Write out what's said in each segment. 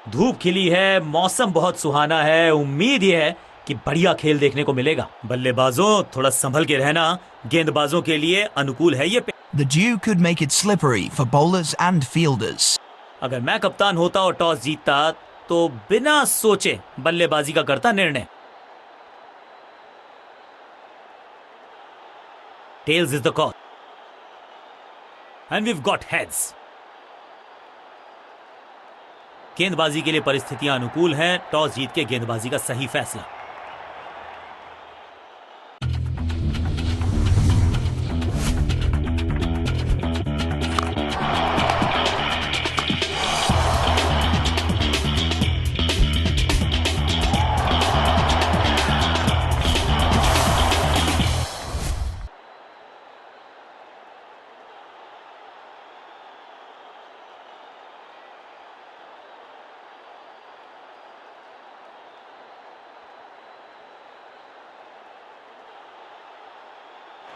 धूप खिली है, मौसम बहुत सुहाना है। उम्मीद यह है कि बढ़िया खेल देखने को मिलेगा। बल्लेबाजों थोड़ा संभल के रहना, गेंदबाजों के लिए अनुकूल है ये। The dew could make it slippery for bowlers and fielders. अगर मैं कप्तान होता और टॉस जीतता तो बिना सोचे बल्लेबाजी का करता निर्णय। Tails is the call. And we've got heads. गेंदबाजी के लिए परिस्थितियां अनुकूल हैं। टॉस जीत के गेंदबाजी का सही फैसला।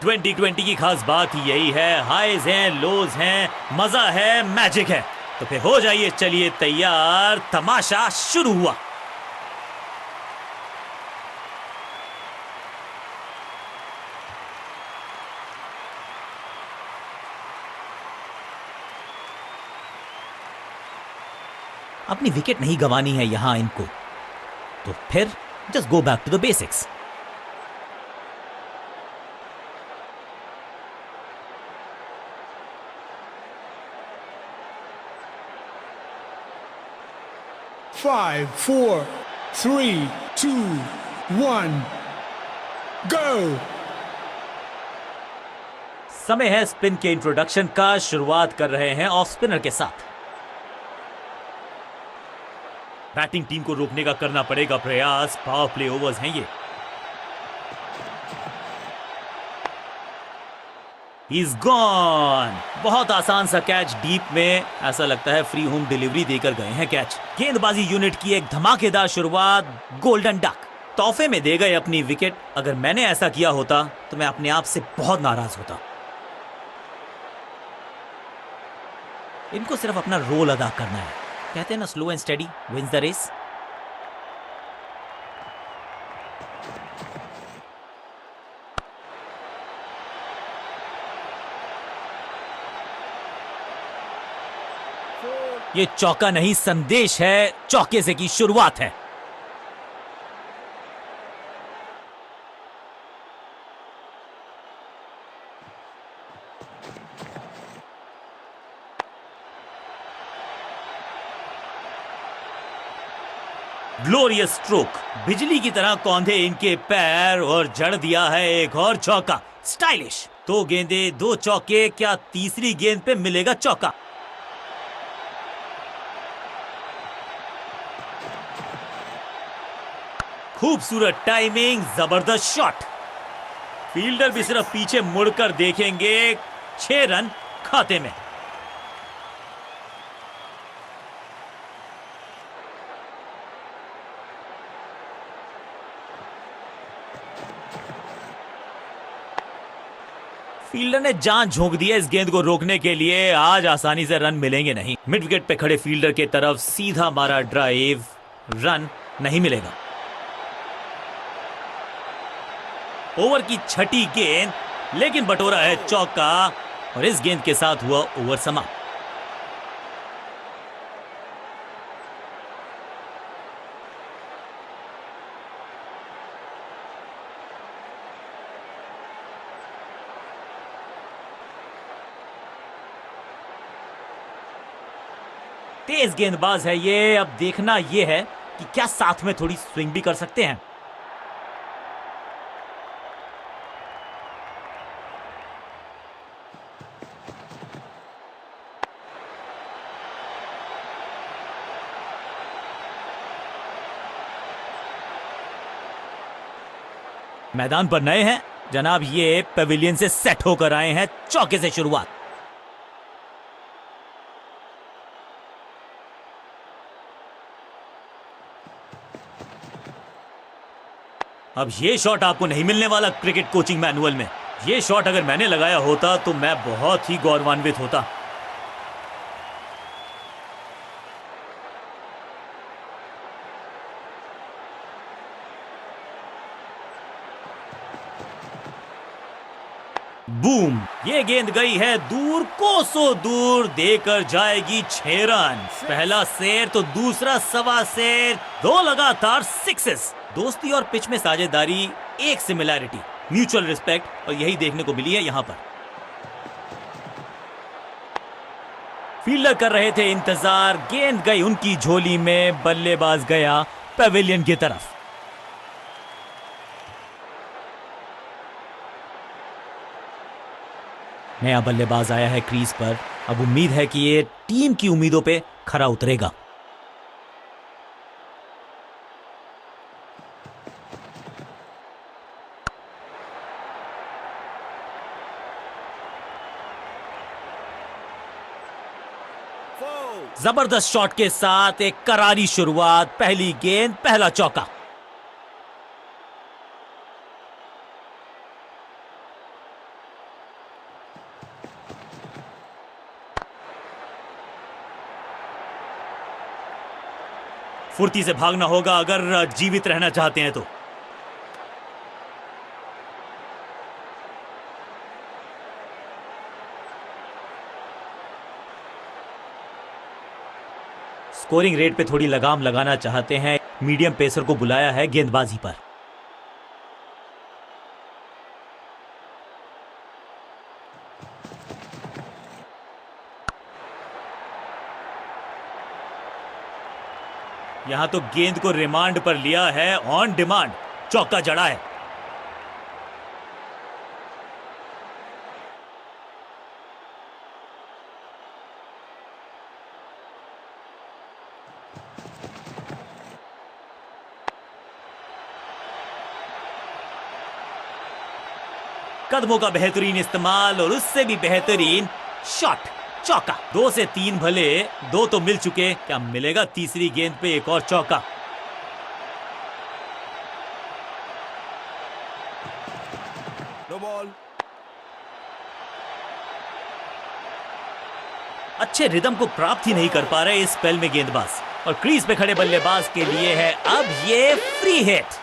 ट्वेंटी की खास बात ही यही है, हाईज हैं, लोज हैं, मजा है, मैजिक है। तो फिर हो जाइए, चलिए तैयार, तमाशा शुरू हुआ। अपनी विकेट नहीं गंवानी है यहां इनको, तो फिर just go back to the basics. Five, four, three, two, one, go! समय है स्पिन के इंट्रोडक्शन का। शुरुआत कर रहे हैं ऑफ स्पिनर के साथ। बैटिंग टीम को रोकने का करना पड़ेगा प्रयास। पावर प्ले ओवर्स हैं ये। He's gone। बहुत आसान सा कैच डीप में, ऐसा लगता है फ्री होम डिलीवरी देकर गए हैं कैच। गेंदबाजी यूनिट की एक धमाकेदार शुरुआत। गोल्डन डक तोहफे में दे गए अपनी विकेट। अगर मैंने ऐसा किया होता तो मैं अपने आप से बहुत नाराज होता। इनको सिर्फ अपना रोल अदा करना है। कहते हैं ना, slow and steady wins the race. ये चौका नहीं, संदेश है। चौके से की शुरुआत है। ग्लोरियस स्ट्रोक, बिजली की तरह कौंधे इनके पैर और जड़ दिया है एक और चौका। स्टाइलिश। 2 गेंदे 2 चौके, क्या तीसरी गेंद पे मिलेगा चौका? खूबसूरत टाइमिंग, जबरदस्त शॉट। फील्डर भी सिर्फ पीछे मुड़कर देखेंगे। 6 रन खाते में। फील्डर ने जान झोंक दी है इस गेंद को रोकने के लिए। आज आसानी से रन मिलेंगे नहीं। मिड विकेट पे खड़े फील्डर के तरफ सीधा मारा ड्राइव, रन नहीं मिलेगा। ओवर की छठी गेंद, लेकिन बटोरा है चौका और इस गेंद के साथ हुआ ओवर समाप्त। तेज गेंदबाज है ये। अब देखना यह है कि क्या साथ में थोड़ी स्विंग भी कर सकते हैं। मैदान पर नए हैं जनाब, ये पेविलियन से सेट होकर आए हैं। चौके से शुरुआत। अब ये शॉट आपको नहीं मिलने वाला क्रिकेट कोचिंग मैनुअल में। ये शॉट अगर मैंने लगाया होता तो मैं बहुत ही गौरवान्वित होता। बूम, ये गेंद गई है दूर, कोसों दूर, देकर जाएगी 6 रन। पहला शेर तो दूसरा सवा शेर, 2 लगातार सिक्सेस। दोस्ती और पिच में साझेदारी, एक सिमिलैरिटी, म्यूचुअल रिस्पेक्ट, और यही देखने को मिली है यहां पर। फील्डर कर रहे थे इंतजार, गेंद गई उनकी झोली में, बल्लेबाज गया पेविलियन की तरफ। नया बल्लेबाज आया है क्रीज पर। अब उम्मीद है कि ये टीम की उम्मीदों पे खरा उतरेगा। जबरदस्त शॉट के साथ एक करारी शुरुआत, पहली गेंद पहला चौका। फुर्ती से भागना होगा अगर जीवित रहना चाहते हैं तो। स्कोरिंग रेट पे थोड़ी लगाम लगाना चाहते हैं, मीडियम पेसर को बुलाया है गेंदबाजी पर। यहां तो गेंद को रिमांड पर लिया है, ऑन डिमांड, चौका जड़ा है। कदमों का बेहतरीन इस्तेमाल और उससे भी बेहतरीन शॉट, चौका। 2 से 3 भले, 2 तो मिल चुके, क्या मिलेगा तीसरी गेंद पे एक और चौका। No ball. अच्छे रिदम को प्राप्त ही नहीं कर पा रहे इस स्पेल में गेंदबाज, और क्रीज पे खड़े बल्लेबाज के लिए है अब ये फ्री हिट।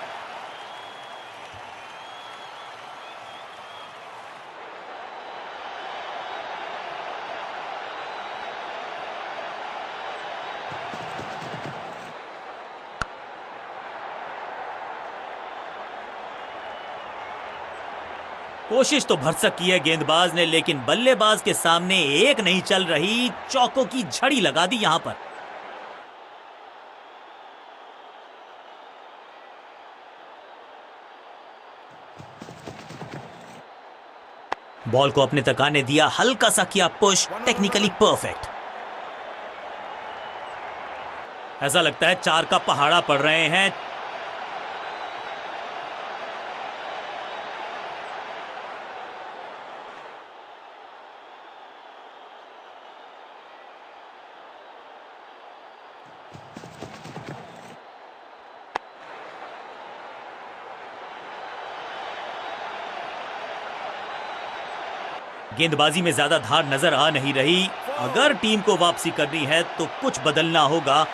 कोशिश तो भरसक की है गेंदबाज ने, लेकिन बल्लेबाज के सामने एक नहीं चल रही, चौकों की झड़ी लगा दी यहां पर। बॉल को अपने तक आने दिया, हल्का सा किया पुश, टेक्निकली परफेक्ट। ऐसा लगता है 4 का पहाड़ा पड़ रहे हैं। गेंदबाजी में ज्यादा धार नजर आ नहीं रही। अगर टीम को वापसी करनी है तो कुछ बदलना होगा।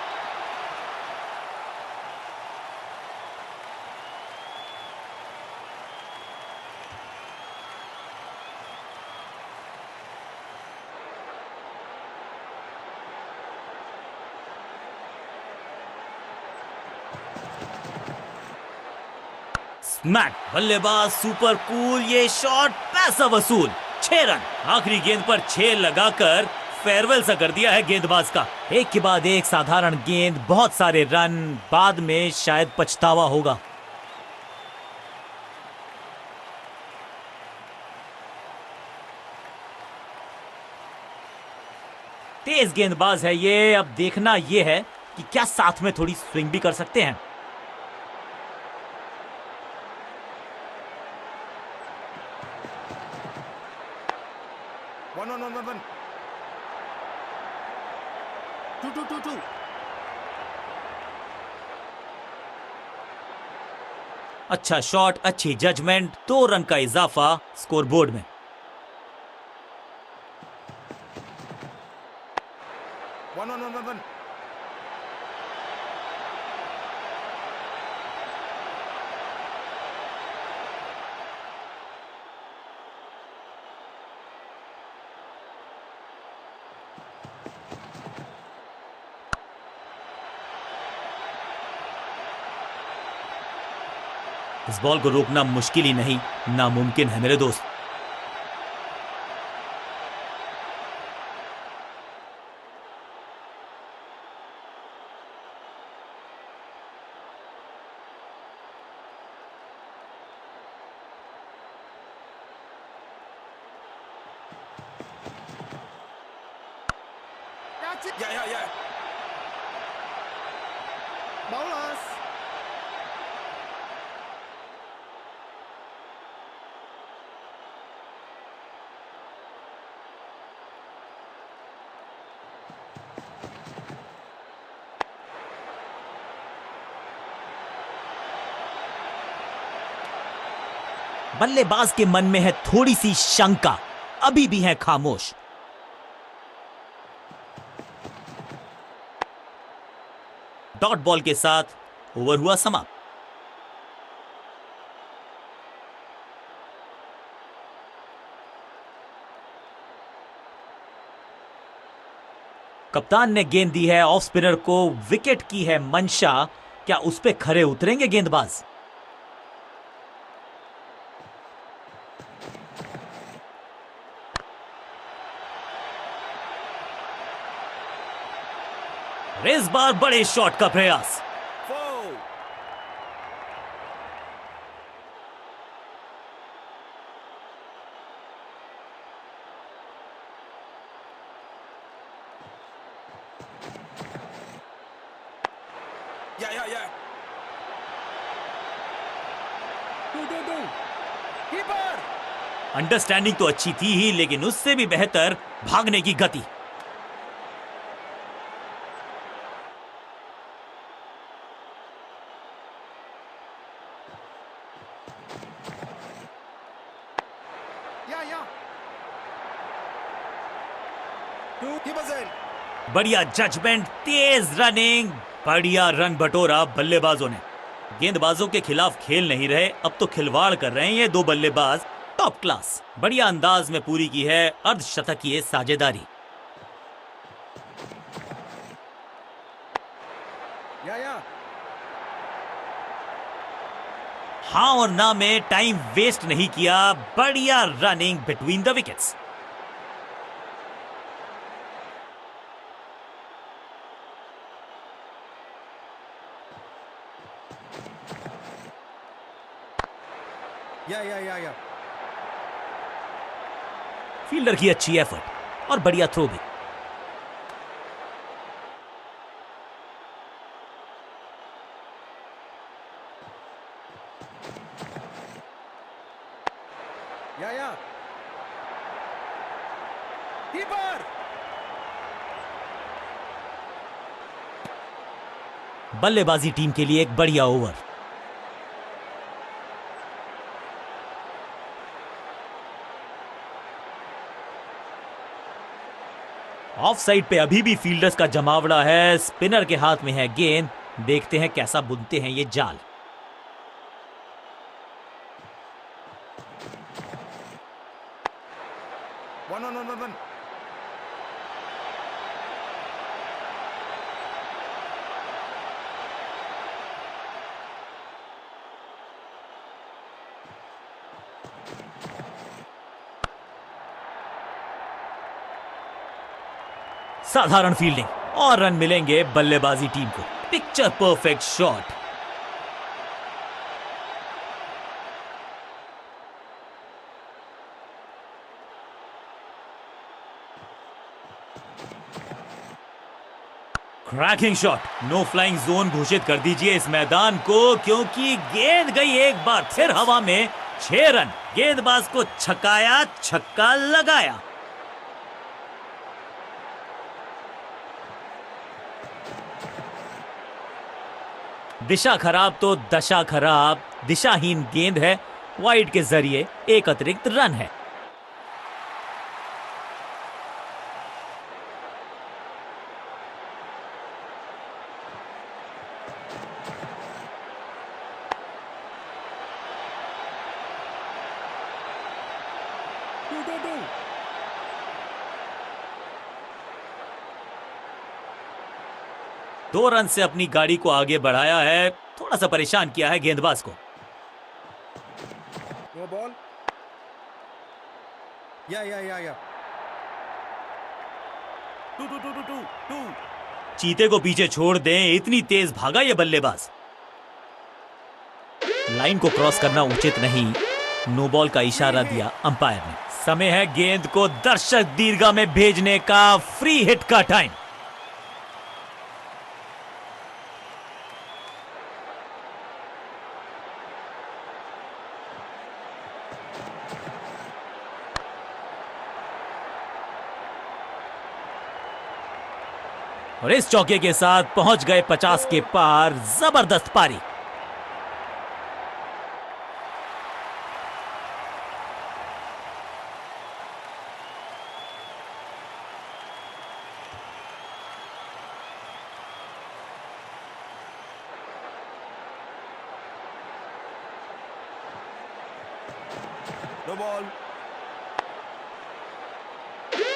स्मैक, बल्लेबाज सुपर कूल, ये शॉट पैसा वसूल, 6 रन। आखिरी गेंद पर 6 लगाकर फेयरवेल सा कर दिया है गेंदबाज का। एक के बाद एक साधारण गेंद, बहुत सारे रन, बाद में शायद पछतावा होगा। तेज गेंदबाज है ये, अब देखना ये है कि क्या साथ में थोड़ी स्विंग भी कर सकते हैं। One. 2. अच्छा शॉट, अच्छी जजमेंट, 2 रन का इजाफा स्कोरबोर्ड में। One. इस बॉल को रोकना मुश्किल ही नहीं, नामुमकिन है मेरे दोस्त। Catch it. Yeah. Bowlers. बल्लेबाज के मन में है थोड़ी सी शंका, अभी भी है खामोश। डॉट बॉल के साथ ओवर हुआ समाप्त। कप्तान ने गेंद दी है ऑफ स्पिनर को, विकेट की है मंशा, क्या उस पे खरे उतरेंगे गेंदबाज? इस बार बड़े शॉट का प्रयास। 4. Yeah. 2. Keeper. अंडरस्टैंडिंग तो अच्छी थी ही, लेकिन उससे भी बेहतर भागने की गति। Yeah. 2. Keepers in. बढ़िया जजमेंट, तेज रनिंग, बढ़िया रन बटोरा बल्लेबाजों ने। गेंदबाजों के खिलाफ खेल नहीं रहे, अब तो खिलवाड़ कर रहे हैं ये दो बल्लेबाज। टॉप क्लास, बढ़िया अंदाज में पूरी की है अर्धशतकीय साझेदारी। Yeah. हाँ और ना में टाइम वेस्ट नहीं किया, बढ़िया running between the wickets. Yeah. Fielder की अच्छी एफर्ट और बढ़िया थ्रो भी। Yeah. Keeper. बल्लेबाजी टीम के लिए एक बढ़िया ओवर। ऑफ साइड पे अभी भी फील्डर्स का जमावड़ा है, स्पिनर के हाथ में है गेंद, देखते हैं कैसा बुनते हैं ये जाल। One. साधारण फील्डिंग और रन मिलेंगे बल्लेबाजी टीम को। Picture perfect shot. Cracking shot. No flying zone घोषित कर दीजिए इस मैदान को, क्योंकि गेंद गई एक बार फिर हवा में। 6 रन। गेंदबाज को छकाया, छक्का लगाया। दिशा खराब तो दशा खराब। दिशाहीन गेंद है, वाइड के जरिए एक अतिरिक्त रन है। Two. 2 रन से अपनी गाड़ी को आगे बढ़ाया है, थोड़ा सा परेशान किया है गेंदबाज को। ball. Yeah. Two. चीते को पीछे छोड़ दें, इतनी तेज भागा ये बल्लेबाज। लाइन को क्रॉस करना उचित नहीं, नो बॉल का इशारा दिया अंपायर ने। समय है गेंद को दर्शक दीर्घा में भेजने का, फ्री हिट का टाइम। और इस चौके के साथ पहुंच गए 50 के पार। जबरदस्त पारी। No ball.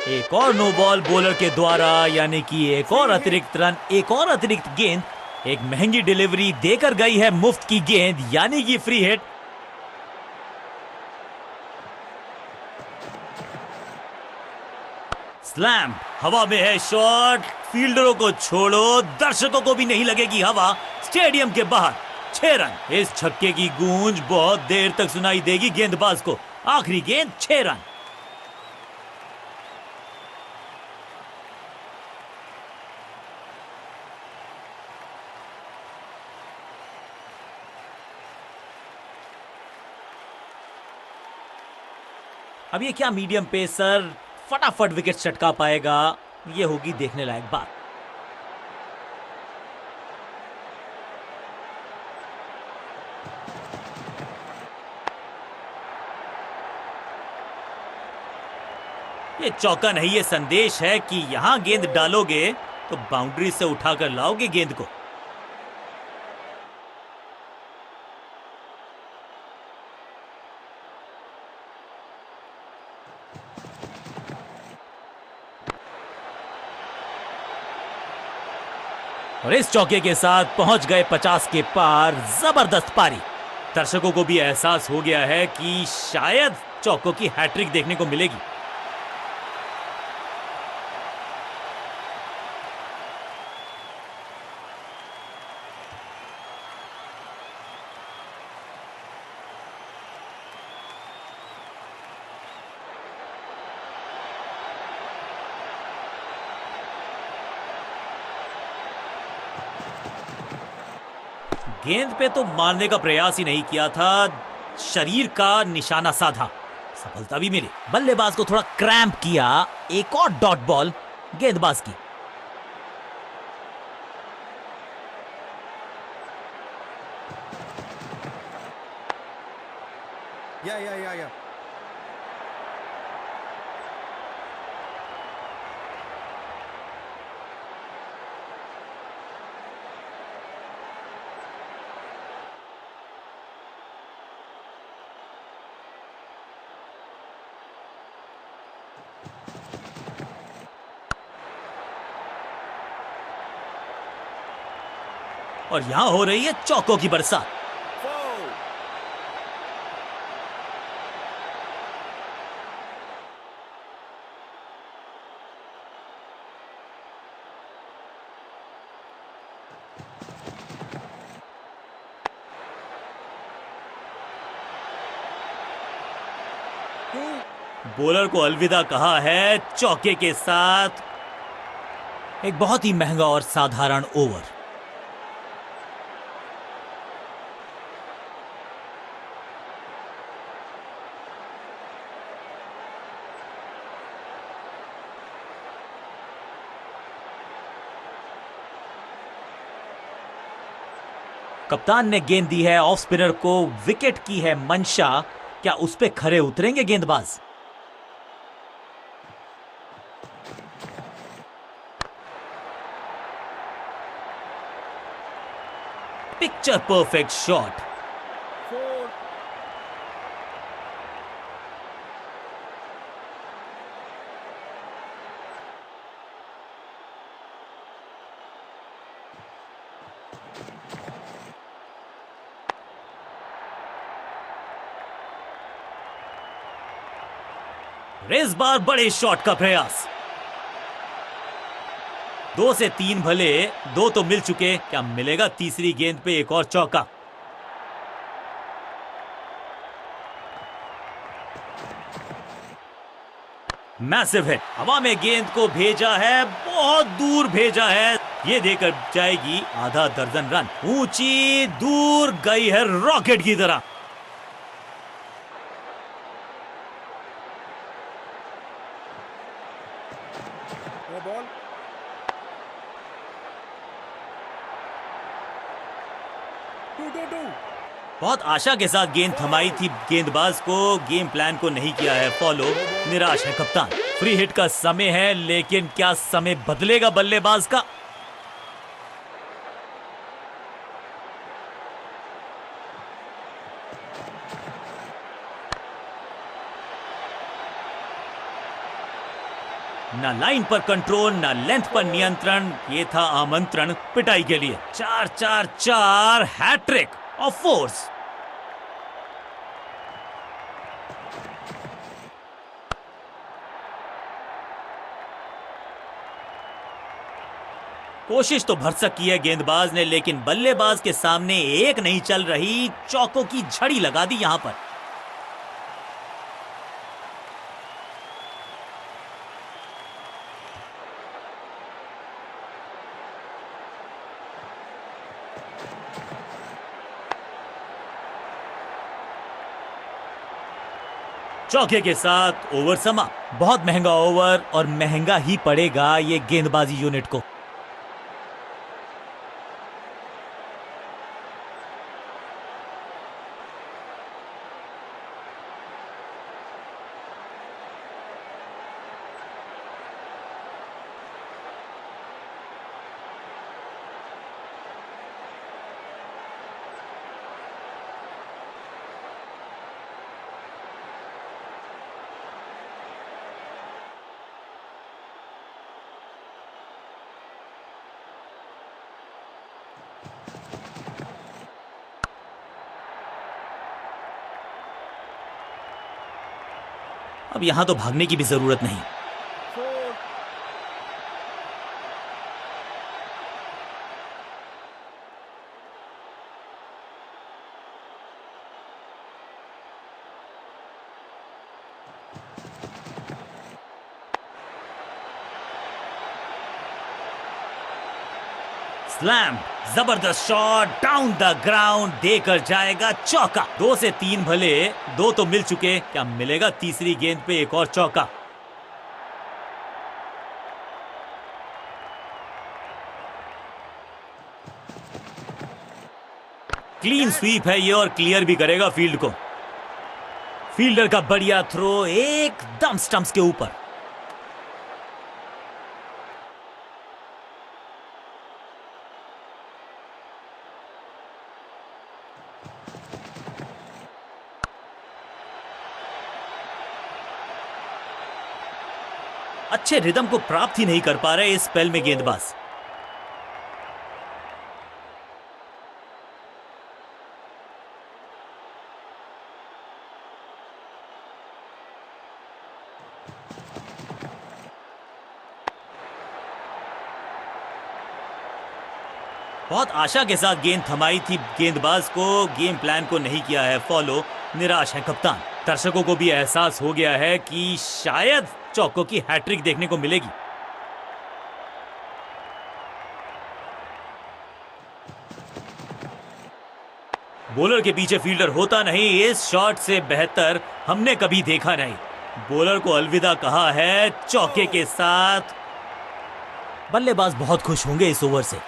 एक और नो बॉल बॉलर के द्वारा, यानी कि एक और अतिरिक्त रन, एक और अतिरिक्त गेंद। एक महंगी डिलीवरी देकर गई है मुफ्त की गेंद, यानी कि फ्री हिट। स्लैम, हवा में है शॉट। फील्डरों को छोड़ो, दर्शकों को भी नहीं लगेगी हवा। स्टेडियम के बाहर 6 रन। इस छक्के की गूंज बहुत देर तक सुनाई देगी गेंदबाज को। आखिरी गेंद 6 रन। अब ये क्या मीडियम पेसर फटाफट विकेट चटका पाएगा, ये होगी देखने लायक बात। ये चौका नहीं, ये संदेश है कि यहां गेंद डालोगे तो बाउंड्री से उठाकर लाओगे गेंद को। और इस चौके के साथ पहुंच गए 50 के पार। जबरदस्त पारी। दर्शकों को भी एहसास हो गया है कि शायद चौकों की हैट्रिक देखने को मिलेगी। गेंद पे तो मारने का प्रयास ही नहीं किया था, शरीर का निशाना साधा। सफलता भी मिली। बल्लेबाज को थोड़ा क्रैम्प किया। एक और डॉट बॉल गेंदबाज की। Yeah. और यहां हो रही है चौकों की बरसात। Four. बॉलर को अलविदा कहा है चौके के साथ। एक बहुत ही महंगा और साधारण ओवर। कप्तान ने गेंद दी है ऑफ स्पिनर को। विकेट की है मंशा। क्या उस पे खरे उतरेंगे गेंदबाज? Picture perfect shot. Four. इस बार बड़े शॉट का प्रयास। 2 से 3 भले, 2 तो मिल चुके, क्या मिलेगा तीसरी गेंद पे एक और चौका? मैसिव हिट, हवा में गेंद को भेजा है, बहुत दूर भेजा है, ये देकर जाएगी आधा दर्जन रन। ऊंची दूर गई है रॉकेट की तरह। No ball. Two. बहुत आशा के साथ गेंद थमाई थी गेंदबाज को, गेम प्लान को नहीं किया है फॉलो, निराश है कप्तान। फ्री हिट का समय है, लेकिन क्या समय बदलेगा बल्लेबाज का? ना लाइन पर कंट्रोल, ना लेंथ पर नियंत्रण, ये था आमंत्रण पिटाई के लिए। 4-4-4 हैट्रिक ऑफ फोर्स। कोशिश तो भरसक की है गेंदबाज ने, लेकिन बल्लेबाज के सामने एक नहीं चल रही, चौकों की झड़ी लगा दी यहां पर। चौके के साथ ओवर समाप्त। बहुत महंगा ओवर, और महंगा ही पड़ेगा ये गेंदबाजी यूनिट को। अब यहां तो भागने की भी जरूरत नहीं। 4. स्लैम, जबरदस्त शॉट डाउन द ग्राउंड, देकर जाएगा चौका। 2 से 3 भले, 2 तो मिल चुके, क्या मिलेगा तीसरी गेंद पे एक और चौका? क्लीन स्वीप है ये, और क्लियर भी करेगा फील्ड को। फील्डर का बढ़िया थ्रो एकदम स्टंप्स के ऊपर। अच्छे रिदम को प्राप्त ही नहीं कर पा रहे इस स्पेल में गेंदबाज। बहुत आशा के साथ गेंद थमाई थी गेंदबाज को, गेम प्लान को नहीं किया है फॉलो, निराश है कप्तान। दर्शकों को भी एहसास हो गया है कि शायद चौकों की हैट्रिक देखने को मिलेगी। बॉलर के पीछे फील्डर होता नहीं, इस शॉट से बेहतर हमने कभी देखा नहीं। बॉलर को अलविदा कहा है चौके के साथ। बल्लेबाज बहुत खुश होंगे इस ओवर से।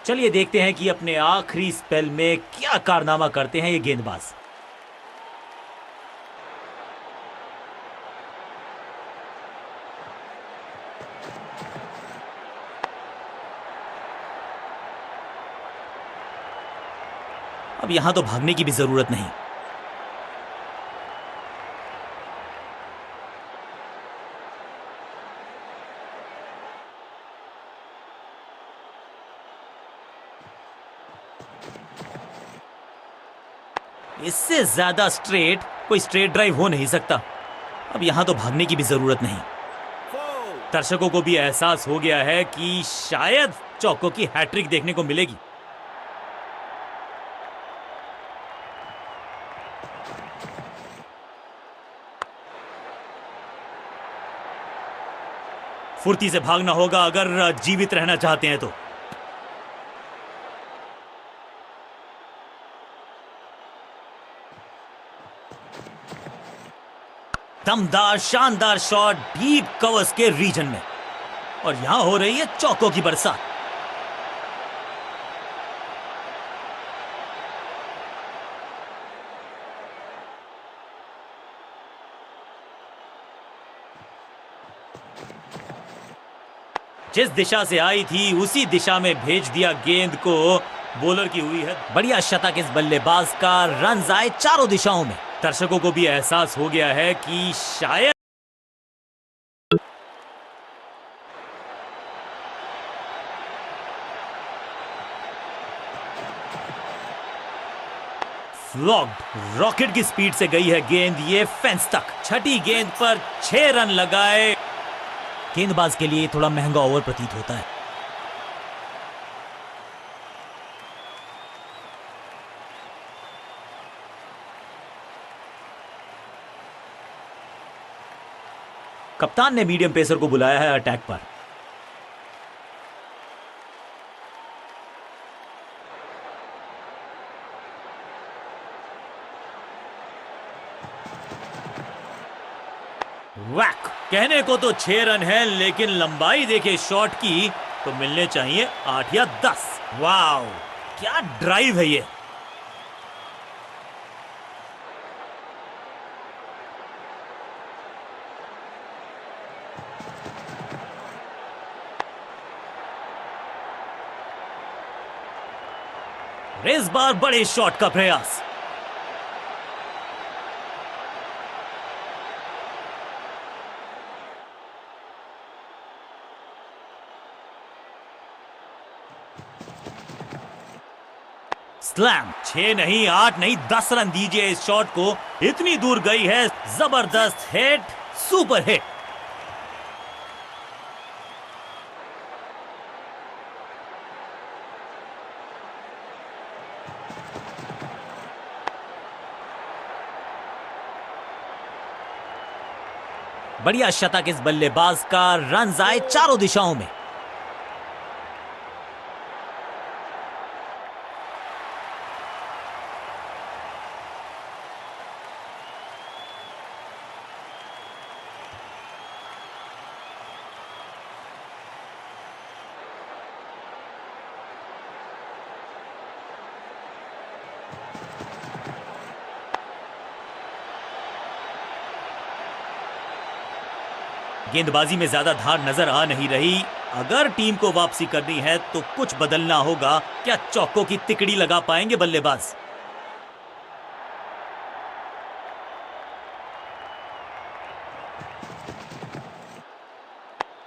चलिए देखते हैं कि अपने आखिरी स्पेल में क्या कारनामा करते हैं ये गेंदबाज। अब यहां तो भागने की भी जरूरत नहीं। इससे ज्यादा स्ट्रेट कोई स्ट्रेट ड्राइव हो नहीं सकता। अब यहां तो भागने की भी जरूरत नहीं। Foul. दर्शकों को भी एहसास हो गया है कि शायद चौको की हैट्रिक देखने को मिलेगी। फुर्ती से भागना होगा अगर जीवित रहना चाहते हैं तो। दमदार शानदार शॉट डीप कवर्स के रीजन में, और यहां हो रही है चौकों की बरसात। जिस दिशा से आई थी उसी दिशा में भेज दिया गेंद को। बॉलर की हुई है बढ़िया शतक इस बल्लेबाज का। रन आए चारों दिशाओं में। दर्शकों को भी एहसास हो गया है कि शायद फ्लॉग्ड रॉकेट की स्पीड से गई है गेंद ये फेंस तक। छठी गेंद पर 6 रन लगाए। गेंदबाज के लिए थोड़ा महंगा ओवर प्रतीत होता है। कप्तान ने मीडियम पेसर को बुलाया है अटैक पर। वैक। कहने को तो 6 रन है, लेकिन लंबाई देखे शॉट की तो मिलने चाहिए 8 या 10। वाओ, क्या ड्राइव है ये। इस बार बड़े शॉट का प्रयास। स्लैम। 6 नहीं, 8 नहीं, 10 रन दीजिए इस शॉट को। इतनी दूर गई है। जबरदस्त हिट, सुपर हिट। बढ़िया शतक इस बल्लेबाज का। रन आए चारों दिशाओं में। गेंदबाजी में ज्यादा धार नजर आ नहीं रही। अगर टीम को वापसी करनी है तो कुछ बदलना होगा। क्या चौकों की तिकड़ी लगा पाएंगे बल्लेबाज?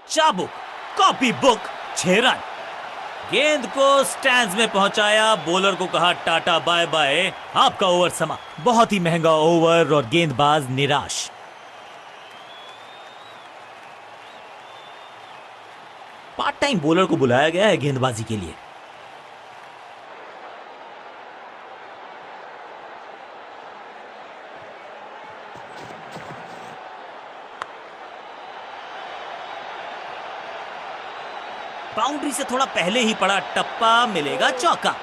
चाबुक, कॉपी बुक, 6 रन। गेंद को स्टैंड्स में पहुंचाया। बॉलर को कहा टाटा बाय बाय, आपका ओवर समाप्त। बहुत ही महंगा ओवर और गेंदबाज निराश। पार्ट टाइम बॉलर को बुलाया गया है गेंदबाजी के लिए। बाउंड्री से थोड़ा पहले ही पड़ा टप्पा, मिलेगा चौका।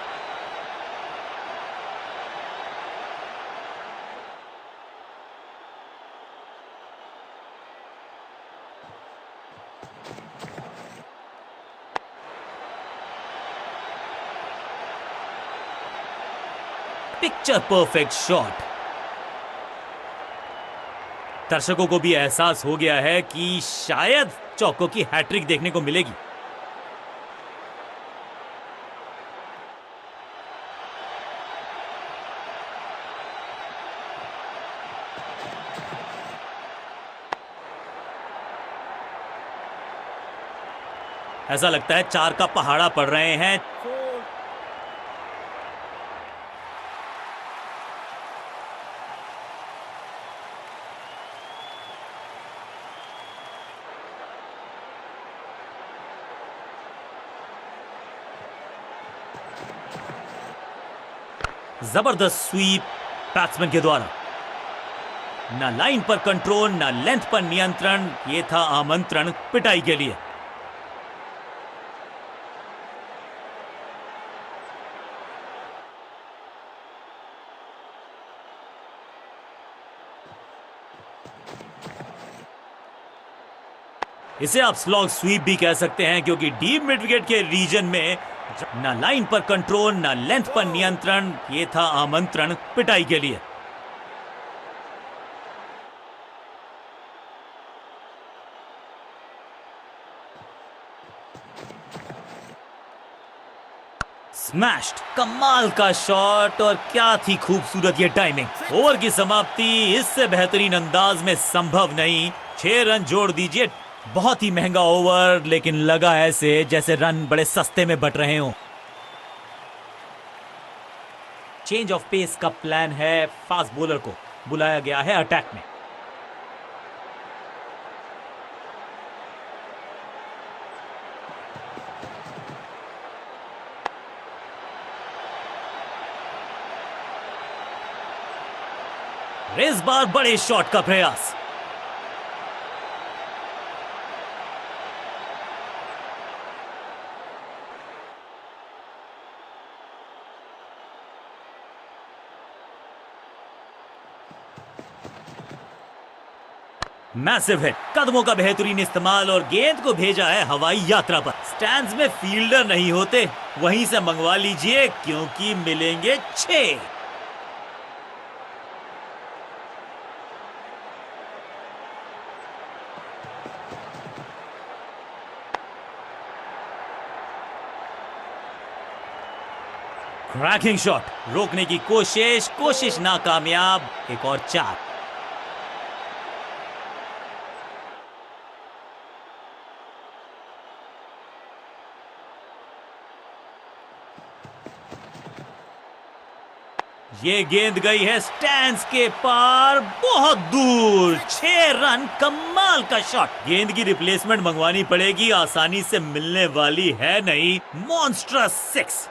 Picture perfect shot. दर्शकों को भी एहसास हो गया है कि शायद चौकों की हैट्रिक देखने को मिलेगी। ऐसा लगता है 4 का पहाड़ा पड़ रहे हैं। Four. जबरदस्त स्वीप बैट्समैन के द्वारा। ना लाइन पर कंट्रोल, ना लेंथ पर नियंत्रण, ये था आमंत्रण पिटाई के लिए। इसे आप स्लॉग स्वीप भी कह सकते हैं, क्योंकि डीप मिड विकेट के रीजन में ना लाइन पर कंट्रोल, ना लेंथ पर नियंत्रण, ये था आमंत्रण पिटाई के लिए। स्मैश्ड, कमाल का शॉट, और क्या थी खूबसूरत ये टाइमिंग। ओवर की समाप्ति इससे बेहतरीन अंदाज में संभव नहीं। 6 रन जोड़ दीजिए। बहुत ही महंगा ओवर, लेकिन लगा ऐसे जैसे रन बड़े सस्ते में बट रहे हों। चेंज ऑफ पेस का प्लान है। फास्ट बॉलर को बुलाया गया है अटैक में। इस बार बड़े शॉट का प्रयास। मैसिव हिट, कदमों का बेहतरीन इस्तेमाल, और गेंद को भेजा है हवाई यात्रा पर। स्टैंड्स में फील्डर नहीं होते, वहीं से मंगवा लीजिए, क्योंकि मिलेंगे 6। क्रैकिंग शॉट, रोकने की कोशिश नाकामयाब। एक और 4। ये गेंद गई है स्टैंड्स के पार, बहुत दूर। 6 रन, कमाल का शॉट। गेंद की रिप्लेसमेंट मंगवानी पड़ेगी, आसानी से मिलने वाली है नहीं। मॉन्स्ट्रस 6।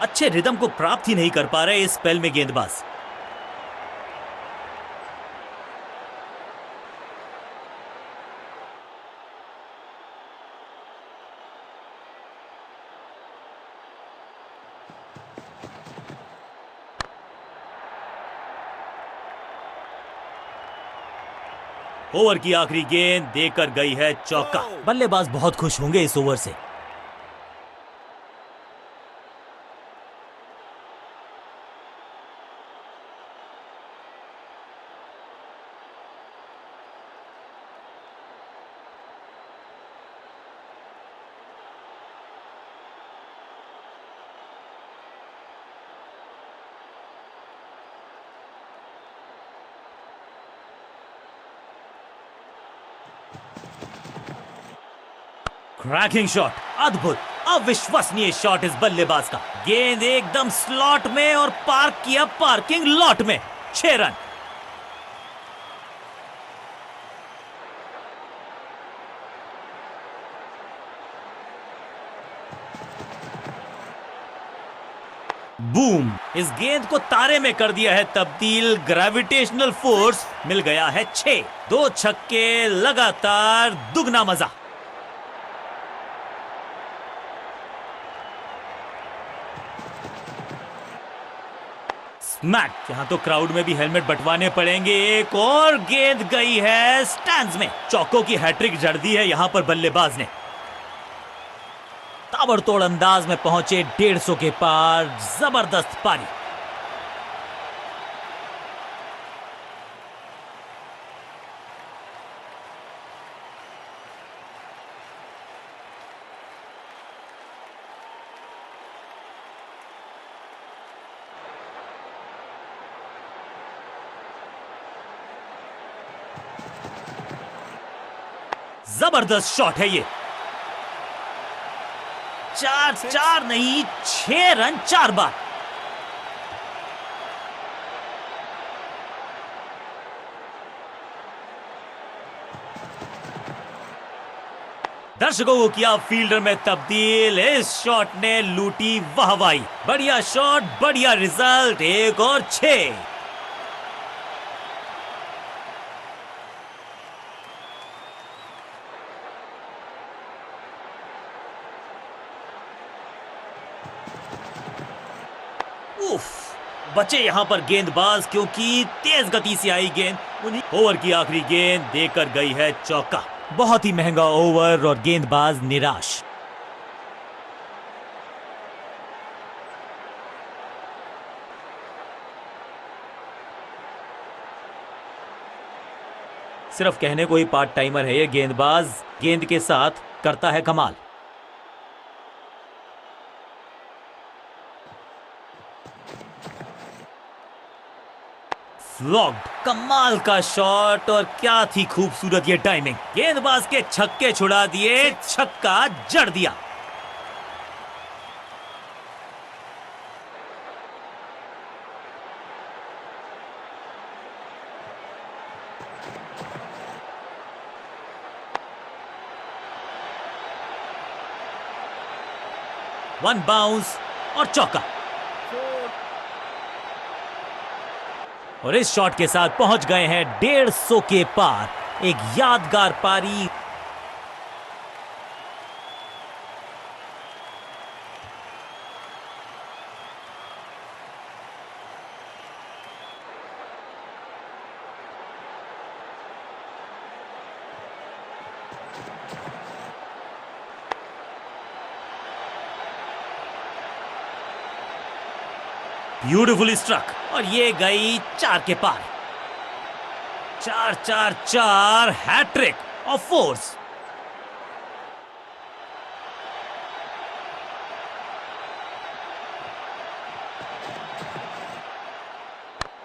अच्छे रिदम को प्राप्त ही नहीं कर पा रहे इस स्पेल में गेंदबाज। ओवर की आखिरी गेंद देकर गई है चौका। बल्लेबाज बहुत खुश होंगे इस ओवर से। क्रैकिंग शॉट, अद्भुत, अविश्वसनीय शॉट इस बल्लेबाज का। गेंद एकदम स्लॉट में और पार्क किया पार्किंग लॉट में। 6 रन। बूम, इस गेंद को तारे में कर दिया है तब्दील। ग्रेविटेशनल फोर्स मिल गया है 6। 2 छक्के लगातार, दुगना मजा। स्मैक, यहां तो क्राउड में भी हेलमेट बंटवाने पड़ेंगे। एक और गेंद गई है स्टैंड्स में। चौकों की हैट्रिक जड़ दी है यहां पर बल्लेबाज ने। ताबड़तोड़ अंदाज में पहुंचे 150 के पार। जबरदस्त पारी। जबरदस्त शॉट है ये। 4 नहीं, 6 रन 4 बार। दर्शकों को किया फील्डर में तब्दील, इस शॉट ने लूटी वाहवाही। बढ़िया शॉट, बढ़िया रिजल्ट, 1 और 6। उफ, बचे यहां पर गेंदबाज क्योंकि तेज गति से आई गेंद उन्हीं ओवर की आखिरी गेंद देकर गई है चौका। बहुत ही महंगा ओवर और गेंदबाज निराश। सिर्फ कहने को ही पार्ट टाइमर है ये गेंदबाज, गेंद के साथ करता है कमाल। फ्लॉग्ड, कमाल का शॉट और क्या थी खूबसूरत ये टाइमिंग। गेंदबाज के छक्के छुड़ा दिए, छक्का जड़ दिया। वन बाउंस और चौका। और इस शॉट के साथ पहुंच गए हैं 150 के पार। एक यादगार पारी। ब्यूटीफुली स्ट्रक और ये गई 4 के पार। 4-4-4 हैट्रिक ऑफ फोर्स।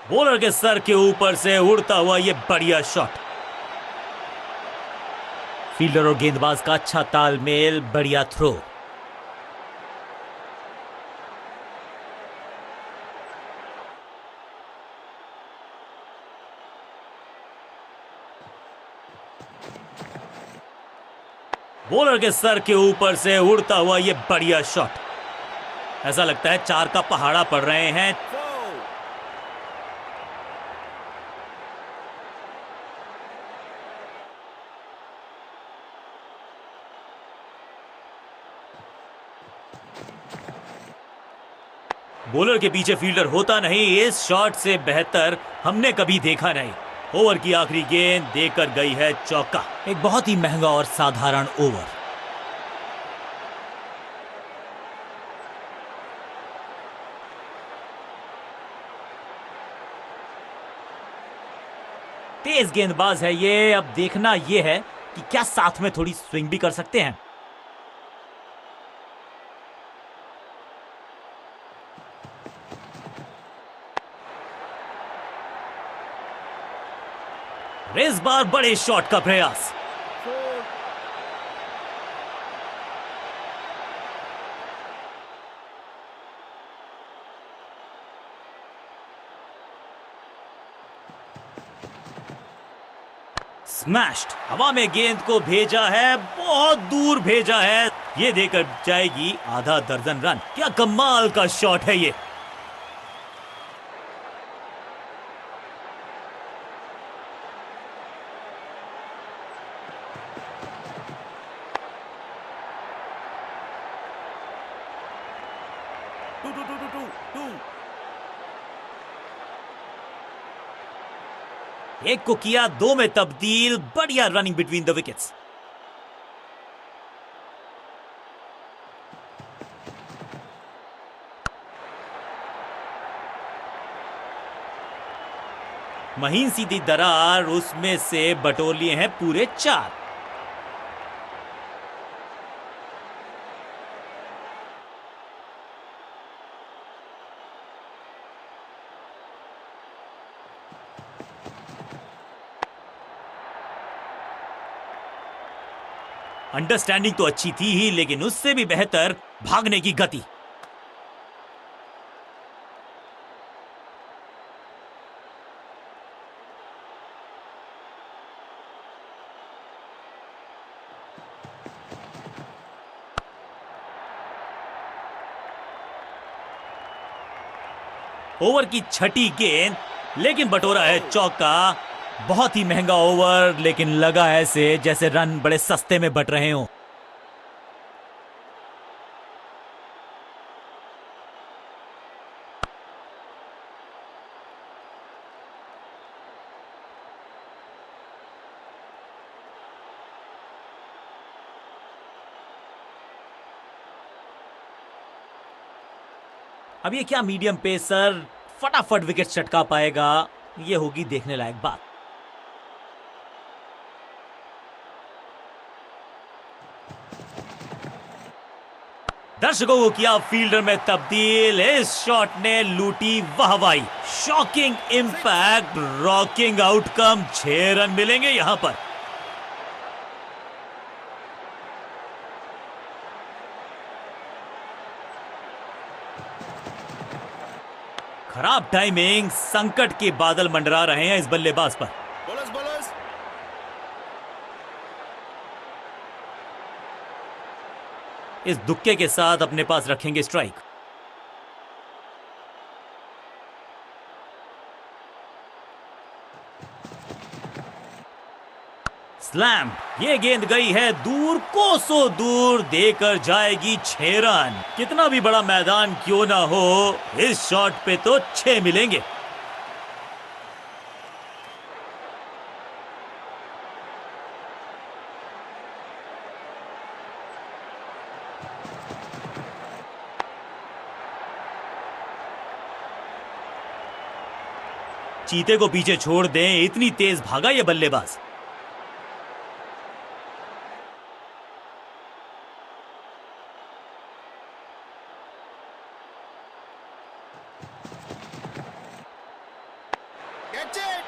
बॉलर के सर के ऊपर से उड़ता हुआ ये बढ़िया शॉट। फील्डर और गेंदबाज का अच्छा तालमेल, बढ़िया थ्रो। बॉलर के सर के ऊपर से उड़ता हुआ ये बढ़िया शॉट। ऐसा लगता है 4 का पहाड़ा पड़ रहे हैं। बॉलर के पीछे फील्डर होता नहीं, इस शॉट से बेहतर हमने कभी देखा नहीं। ओवर की आखिरी गेंद देकर गई है चौका। एक बहुत ही महंगा और साधारण ओवर। तेज गेंदबाज है ये। अब देखना ये है कि क्या साथ में थोड़ी स्विंग भी कर सकते हैं। इस बार बड़े शॉट का प्रयास। स्मैश्ड, हवा में गेंद को भेजा है, बहुत दूर भेजा है। ये देकर जाएगी आधा दर्जन रन। क्या कमाल का शॉट है ये। एक को किया 2 में तब्दील। बढ़िया रनिंग बिटवीन द विकेट्स। महीन सीधी दरार, उसमें से बटोर लिए हैं पूरे 4। अंडरस्टैंडिंग तो अच्छी थी ही, लेकिन उससे भी बेहतर भागने की गति। ओवर की छठी गेंद, लेकिन बटोरा है चौका। बहुत ही महंगा ओवर, लेकिन लगा ऐसे जैसे रन बड़े सस्ते में बट रहे हों। अब ये क्या मीडियम पेसर फटाफट विकेट चटका पाएगा, ये होगी देखने लायक बात। दर्शकों को किया फील्डर में तब्दील, इस शॉट ने लूटी वाहवाही। Shocking impact, rocking outcome, 6 run मिलेंगे यहां पर। खराब टाइमिंग, संकट के बादल मंडरा रहे हैं इस बल्लेबाज पर। बॉलर्स बॉलर्स इस दुक्के के साथ अपने पास रखेंगे स्ट्राइक। स्लैम, ये गेंद गई है दूर, कोसों दूर, देकर जाएगी 6 रन। कितना भी बड़ा मैदान क्यों ना हो, इस शॉट पे तो 6 मिलेंगे। चीते को पीछे छोड़ दें, इतनी तेज भागा ये बल्लेबाज। Catch it.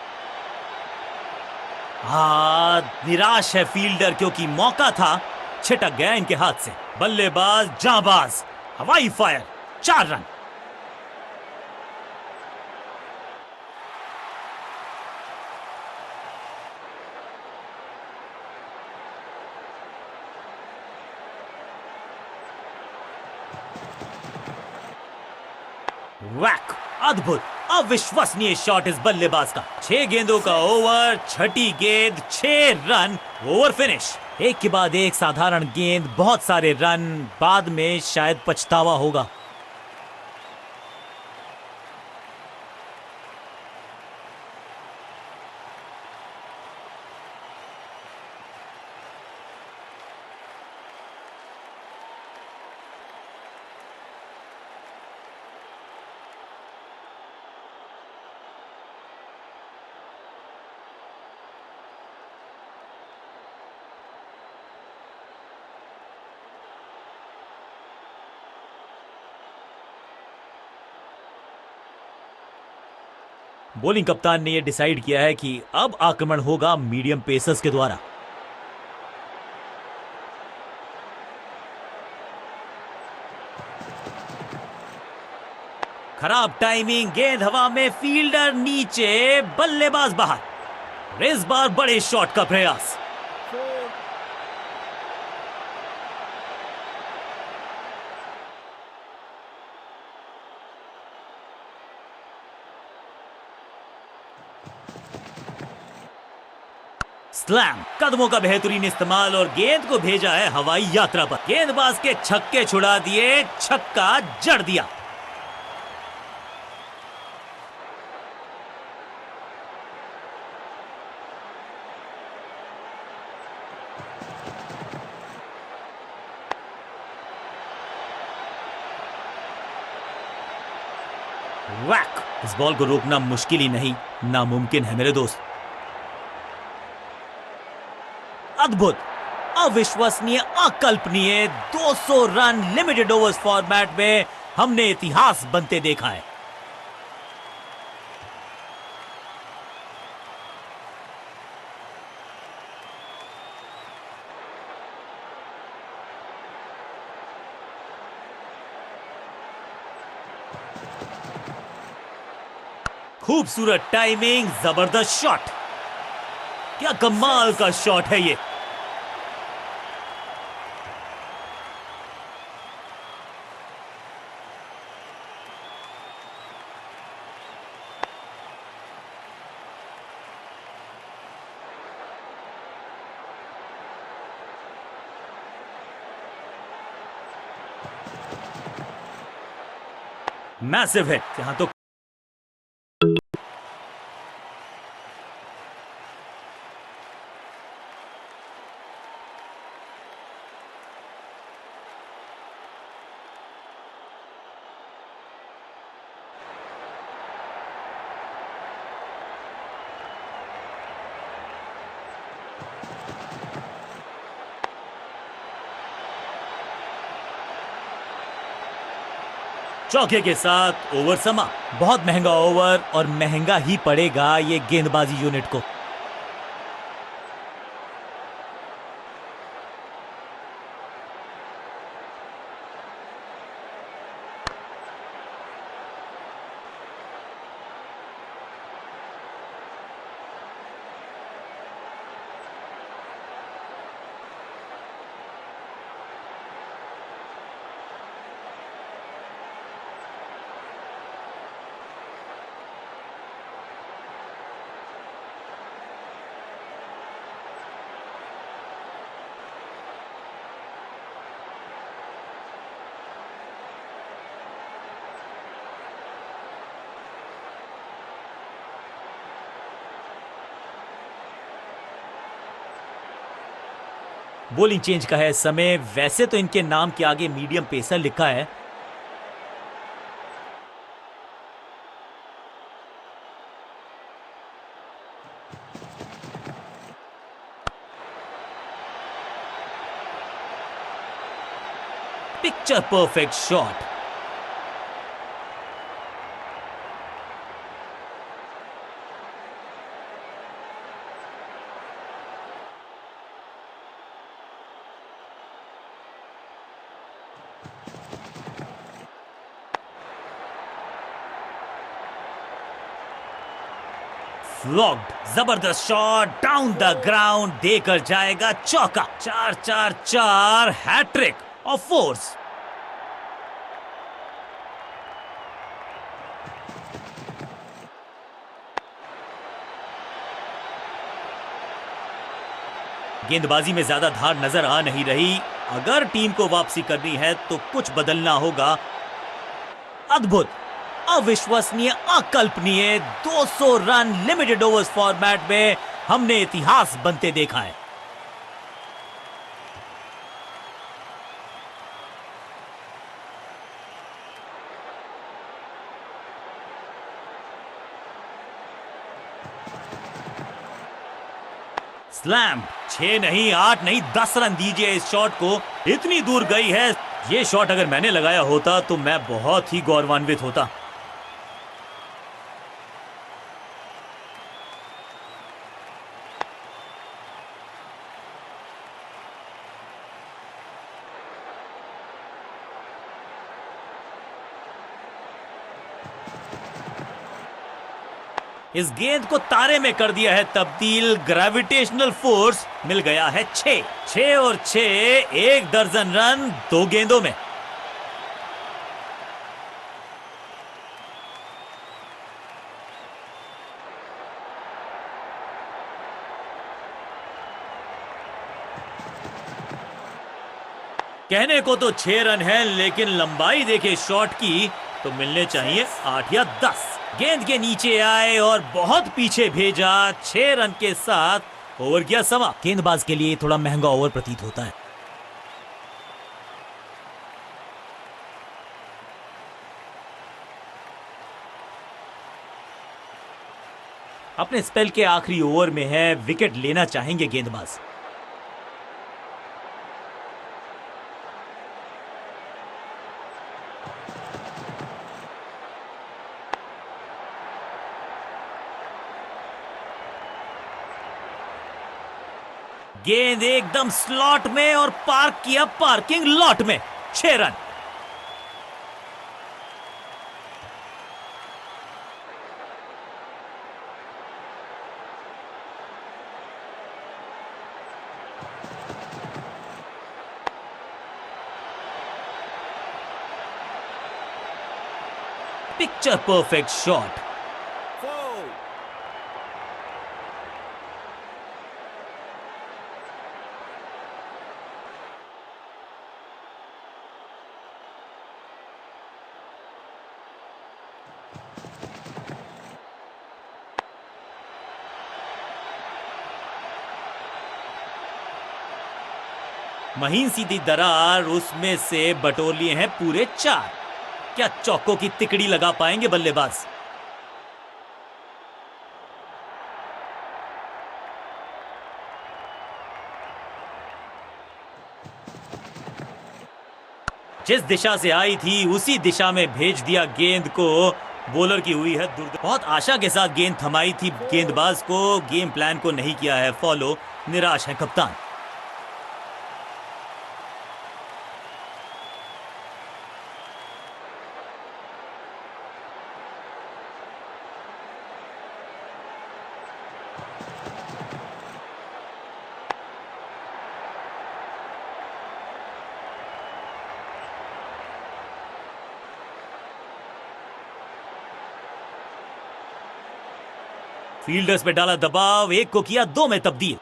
निराश है फील्डर, क्योंकि मौका था, छिटक गया इनके हाथ से। बल्लेबाज जाबाज, हवाई फायर, 4 रन। वैक, अद्भुत, अविश्वसनीय शॉट इस बल्लेबाज का। 6 गेंदों का ओवर, छठी गेंद, 6 रन, ओवर फिनिश। एक के बाद एक साधारण गेंद, बहुत सारे रन, बाद में शायद पछतावा होगा। बॉलिंग कप्तान ने यह डिसाइड किया है कि अब आक्रमण होगा मीडियम पेसर्स के द्वारा। खराब टाइमिंग, गेंद हवा में, फील्डर नीचे, बल्लेबाज बाहर। इस बार बड़े शॉट का प्रयास। 4 स्लैम, कदमों का बेहतरीन इस्तेमाल और गेंद को भेजा है हवाई यात्रा पर। गेंदबाज के छक्के छुड़ा दिए, छक्का जड़ दिया। वैक, इस बॉल को रोकना मुश्किल ही नहीं, नामुमकिन है मेरे दोस्त। अद्भुत, अविश्वसनीय, अकल्पनीय, 200 रन लिमिटेड ओवर्स फॉर्मेट में हमने इतिहास बनते देखा है। खूबसूरत टाइमिंग, जबरदस्त शॉट। क्या कमाल का शॉट है ये। मैसिव हिट, यहां तो चौके के साथ ओवर समा। बहुत महंगा ओवर और महंगा ही पड़ेगा ये गेंदबाजी यूनिट को। बॉलिंग चेंज का है समय। वैसे तो इनके नाम के आगे मीडियम पेसर लिखा है। Picture perfect shot. फ्लॉग्ड, जबरदस्त शॉट डाउन द ग्राउंड, देकर जाएगा चौका। 4-4-4 हैट्रिक ऑफ फोर्स। गेंदबाजी में ज्यादा धार नजर आ नहीं रही। अगर टीम को वापसी करनी है तो कुछ बदलना होगा। अद्भुत, अविश्वसनीय, अकल्पनीय 200 रन लिमिटेड ओवर्स फॉर्मेट में हमने इतिहास बनते देखा है। स्लैम। 6 नहीं, 8 नहीं, 10 रन दीजिए इस शॉट को। इतनी दूर गई है। ये शॉट अगर मैंने लगाया होता तो मैं बहुत ही गौरवान्वित होता। इस गेंद को तारे में कर दिया है तब्दील। ग्रेविटेशनल फोर्स मिल गया है 6 और 6, 1 दर्जन रन 2 गेंदों में। कहने को तो 6 रन है, लेकिन लंबाई देखे शॉट की तो मिलने चाहिए 8 या 10। गेंद के नीचे आए और बहुत पीछे भेजा। 6 रन के साथ ओवर किया समा। गेंदबाज के लिए थोड़ा महंगा ओवर प्रतीत होता है। अपने स्पेल के आखिरी ओवर में है, विकेट लेना चाहेंगे गेंदबाज। गेंद एकदम स्लॉट में और पार्क किया पार्किंग लॉट में। 6 रन। Picture perfect shot. 4. महीन सीधी दरार, उसमें से बटोर लिए हैं पूरे 4। क्या चौकों की तिकड़ी लगा पाएंगे बल्लेबाज? जिस दिशा से आई थी उसी दिशा में भेज दिया गेंद को। बॉलर की हुई है दुर्द। बहुत आशा के साथ गेंद थमाई थी गेंदबाज को, गेम प्लान को नहीं किया है फॉलो। निराश है कप्तान। फील्डर्स पे डाला दबाव, एक को किया 2 में तब्दील।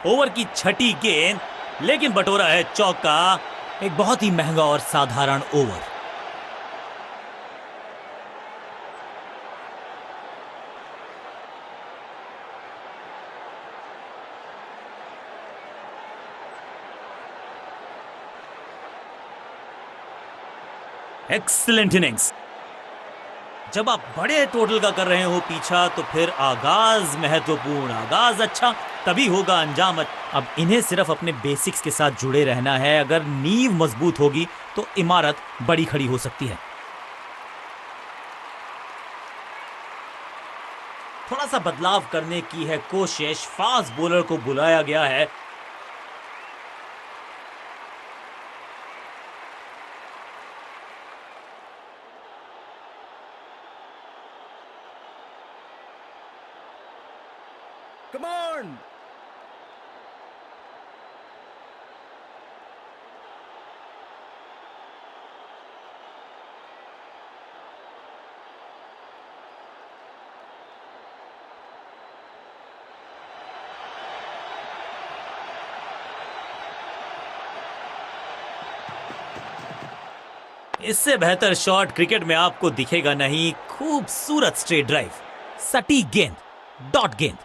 ओवर की छठी गेंद, लेकिन बटोरा है चौका। एक बहुत ही महंगा और साधारण ओवर। Excellent innings. जब आप बड़े टोटल का कर रहे हो पीछा, तो फिर आगाज महत्वपूर्ण। आगाज अच्छा, तभी होगा अंजाम। अब इन्हें सिर्फ अपने बेसिक्स के साथ जुड़े रहना है। अगर नींव मजबूत होगी तो इमारत बड़ी खड़ी हो सकती है। थोड़ा सा बदलाव करने की है कोशिश। फास्ट बॉलर को बुलाया गया है। Come on! इससे बेहतर शॉट क्रिकेट में आपको दिखेगा नहीं। खूबसूरत स्ट्रेट ड्राइव, सटीक गेंद, डॉट गेंद।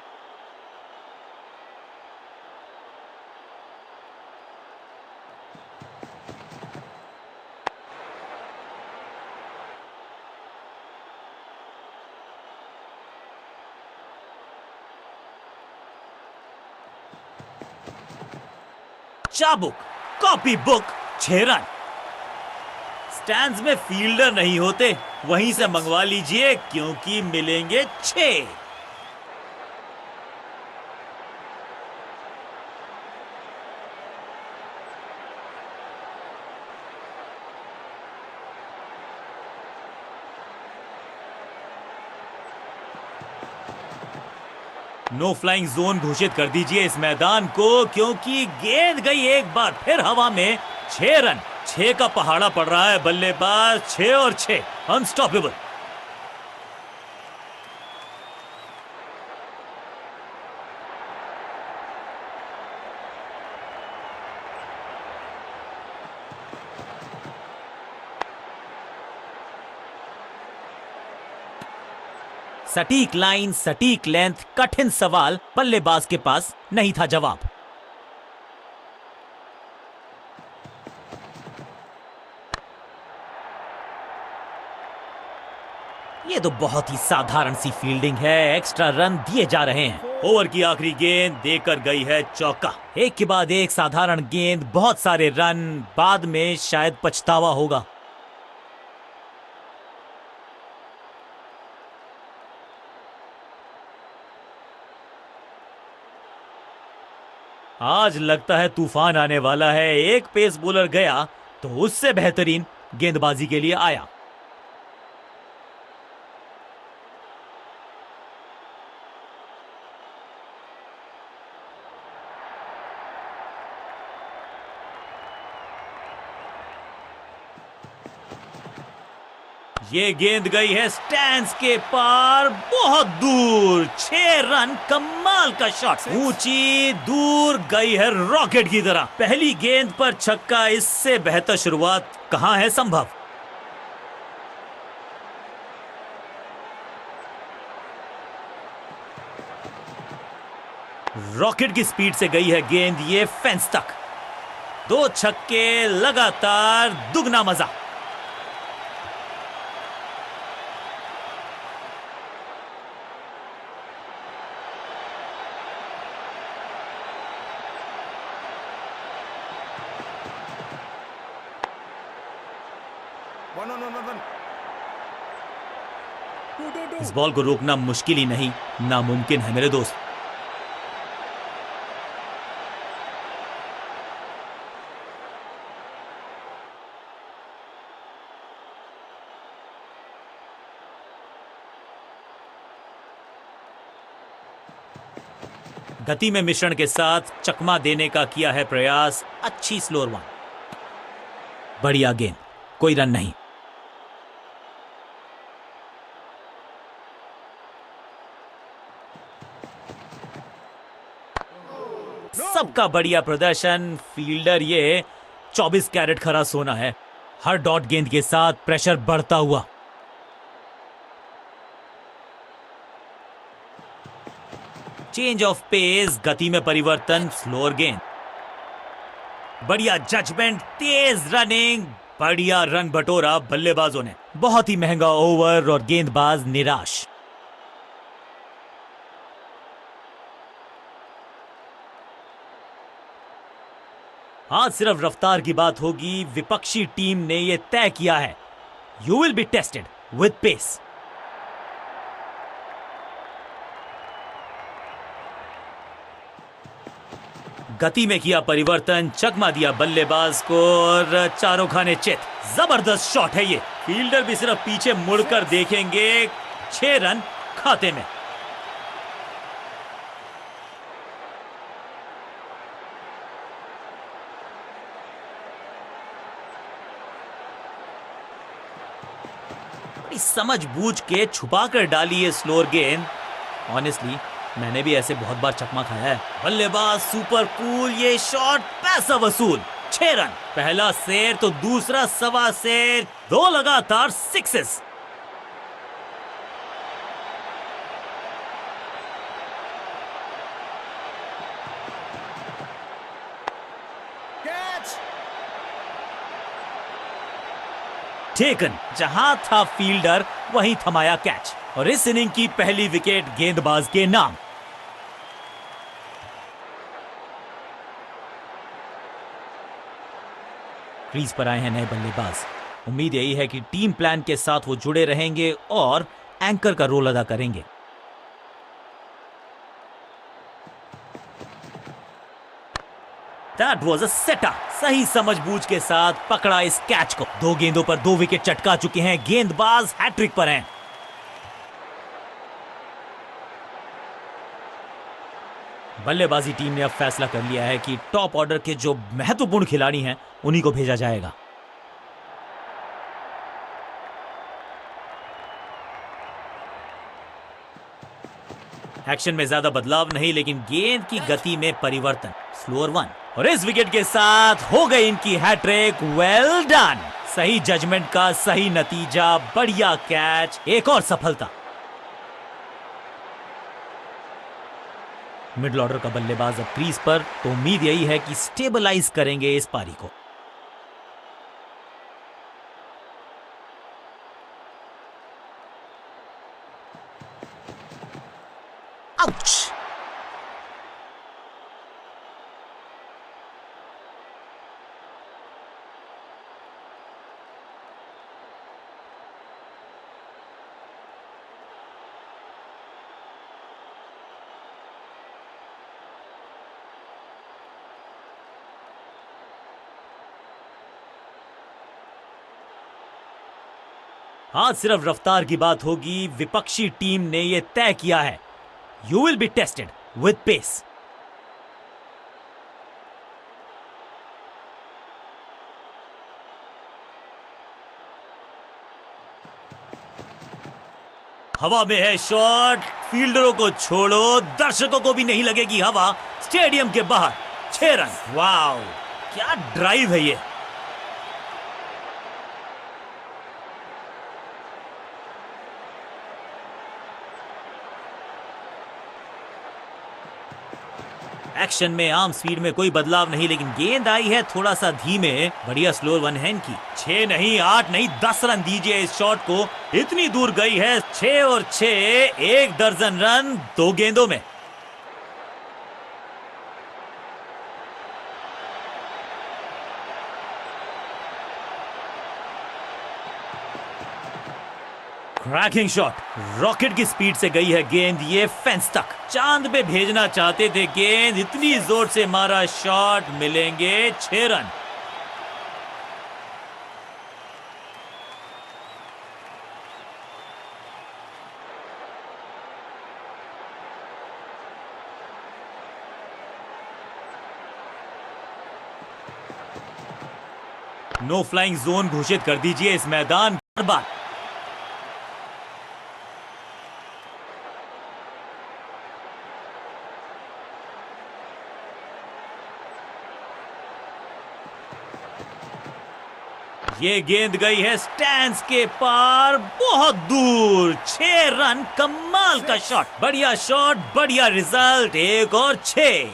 चाबुक, कॉपी बुक, 6 रन। स्टैंड्स में फील्डर नहीं होते, वहीं से मंगवा लीजिए, क्योंकि मिलेंगे 6। नो फ्लाइंग जोन घोषित कर दीजिए इस मैदान को, क्योंकि गेंद गई एक बार फिर हवा में। 6 रन, 6 का पहाड़ा पड़ रहा है बल्लेबाज। 6 और 6, अनस्टॉपेबल। सटीक लाइन, सटीक लेंथ, कठिन सवाल। बल्लेबाज के पास नहीं था जवाब। ये तो बहुत ही साधारण सी फील्डिंग है। एक्स्ट्रा रन दिए जा रहे हैं। ओवर की आखिरी गेंद देकर गई है चौका। एक के बाद एक साधारण गेंद, बहुत सारे रन। बाद में शायद पछतावा होगा। आज लगता है तूफान आने वाला है। एक पेस बॉलर गया तो उससे बेहतरीन गेंदबाजी के लिए आया। ये गेंद गई है स्टैंड्स के पार, बहुत दूर। 6 रन, कमाल का शॉट। ऊंची, दूर गई है रॉकेट की तरह। पहली गेंद पर छक्का, इससे बेहतर शुरुआत कहां है संभव। रॉकेट की स्पीड से गई है गेंद ये फेंस तक। 2 छक्के लगातार, दुगना मजा। One on one. इस बॉल को रोकना मुश्किल ही नहीं, नामुमकिन है मेरे दोस्त। गति में मिश्रण के साथ चकमा देने का किया है प्रयास। अच्छी स्लोअर वन, बढ़िया गेंद, कोई रन नहीं। सबका बढ़िया प्रदर्शन। फील्डर ये 24 कैरेट खरा सोना है। हर डॉट गेंद के साथ प्रेशर बढ़ता हुआ। चेंज ऑफ पेस, गति में परिवर्तन, स्लोअर गेंद, बढ़िया जजमेंट, तेज रनिंग, बढ़िया रन बटोरा बल्लेबाजों ने। बहुत ही महंगा ओवर और गेंदबाज निराश। आज सिर्फ रफ्तार की बात होगी। विपक्षी टीम ने यह तय किया है, you will be tested with pace. गति में किया परिवर्तन, चकमा दिया बल्लेबाज को और चारों खाने चित। जबरदस्त शॉट है ये। फील्डर भी सिर्फ पीछे मुड़कर देखेंगे। 6 रन खाते में। बड़ी समझबूझ के छुपा कर डाली है स्लोअर गेंद। ऑनेस्टली मैंने भी ऐसे बहुत बार चकमा खाया है। बल्लेबाज सुपर कूल, ये शॉट पैसा वसूल। 6 रन, पहला शेर तो दूसरा सवा शेर, 2 लगातार सिक्सेस। Catch. टेकन, जहां था फील्डर वहीं थमाया कैच और इस इनिंग की पहली विकेट गेंदबाज के नाम। क्रीज पर आए हैं नए बल्लेबाज। उम्मीद यही है कि टीम प्लान के साथ वो जुड़े रहेंगे और एंकर का रोल अदा करेंगे। That was a setter. सही समझबूझ के साथ पकड़ा इस कैच को। 2 गेंदों पर 2 विकेट चटका चुके हैं गेंदबाज, हैट्रिक पर हैं। बल्लेबाजी टीम ने अब फैसला कर लिया है कि टॉप ऑर्डर के जो महत्वपूर्ण खिलाड़ी हैं उन्हीं को भेजा जाएगा। एक्शन में ज्यादा बदलाव नहीं, लेकिन गेंद की गति में परिवर्तन। स्लोअर वन और इस विकेट के साथ हो गई इनकी हैट्रिक। Well done. सही जजमेंट का सही नतीजा, बढ़िया कैच, एक और सफलता। मिडिल ऑर्डर का बल्लेबाज अब क्रीज पर, तो उम्मीद यही है कि स्टेबलाइज करेंगे इस पारी को। आउच। आज सिर्फ रफ्तार की बात होगी। विपक्षी टीम ने यह तय किया है, you will be tested with pace. हवा में है शॉट, फील्डरों को छोड़ो, दर्शकों को भी नहीं लगेगी हवा। स्टेडियम के बाहर 6 रन। वाओ, क्या ड्राइव है ये। एक्शन में आर्म स्पीड में कोई बदलाव नहीं, लेकिन गेंद आई है थोड़ा सा धीमे। बढ़िया स्लोअर वन हैंड की। 6 नहीं 8 नहीं 10 रन दीजिए इस शॉट को। इतनी दूर गई है। 6 और 6 1 दर्जन रन 2 गेंदों में। क्रैकिंग शॉट, रॉकेट की स्पीड से गई है गेंद ये फेंस तक। चांद पे भेजना चाहते थे गेंद, इतनी जोर से मारा शॉट। मिलेंगे 6 रन। नो फ्लाइंग जोन घोषित कर दीजिए इस मैदान। बर्बाद। ये गेंद गई है स्टैंड्स के पार, बहुत दूर। 6 रन। कमाल का शॉट, बढ़िया शॉट, बढ़िया रिजल्ट। 1 और 6।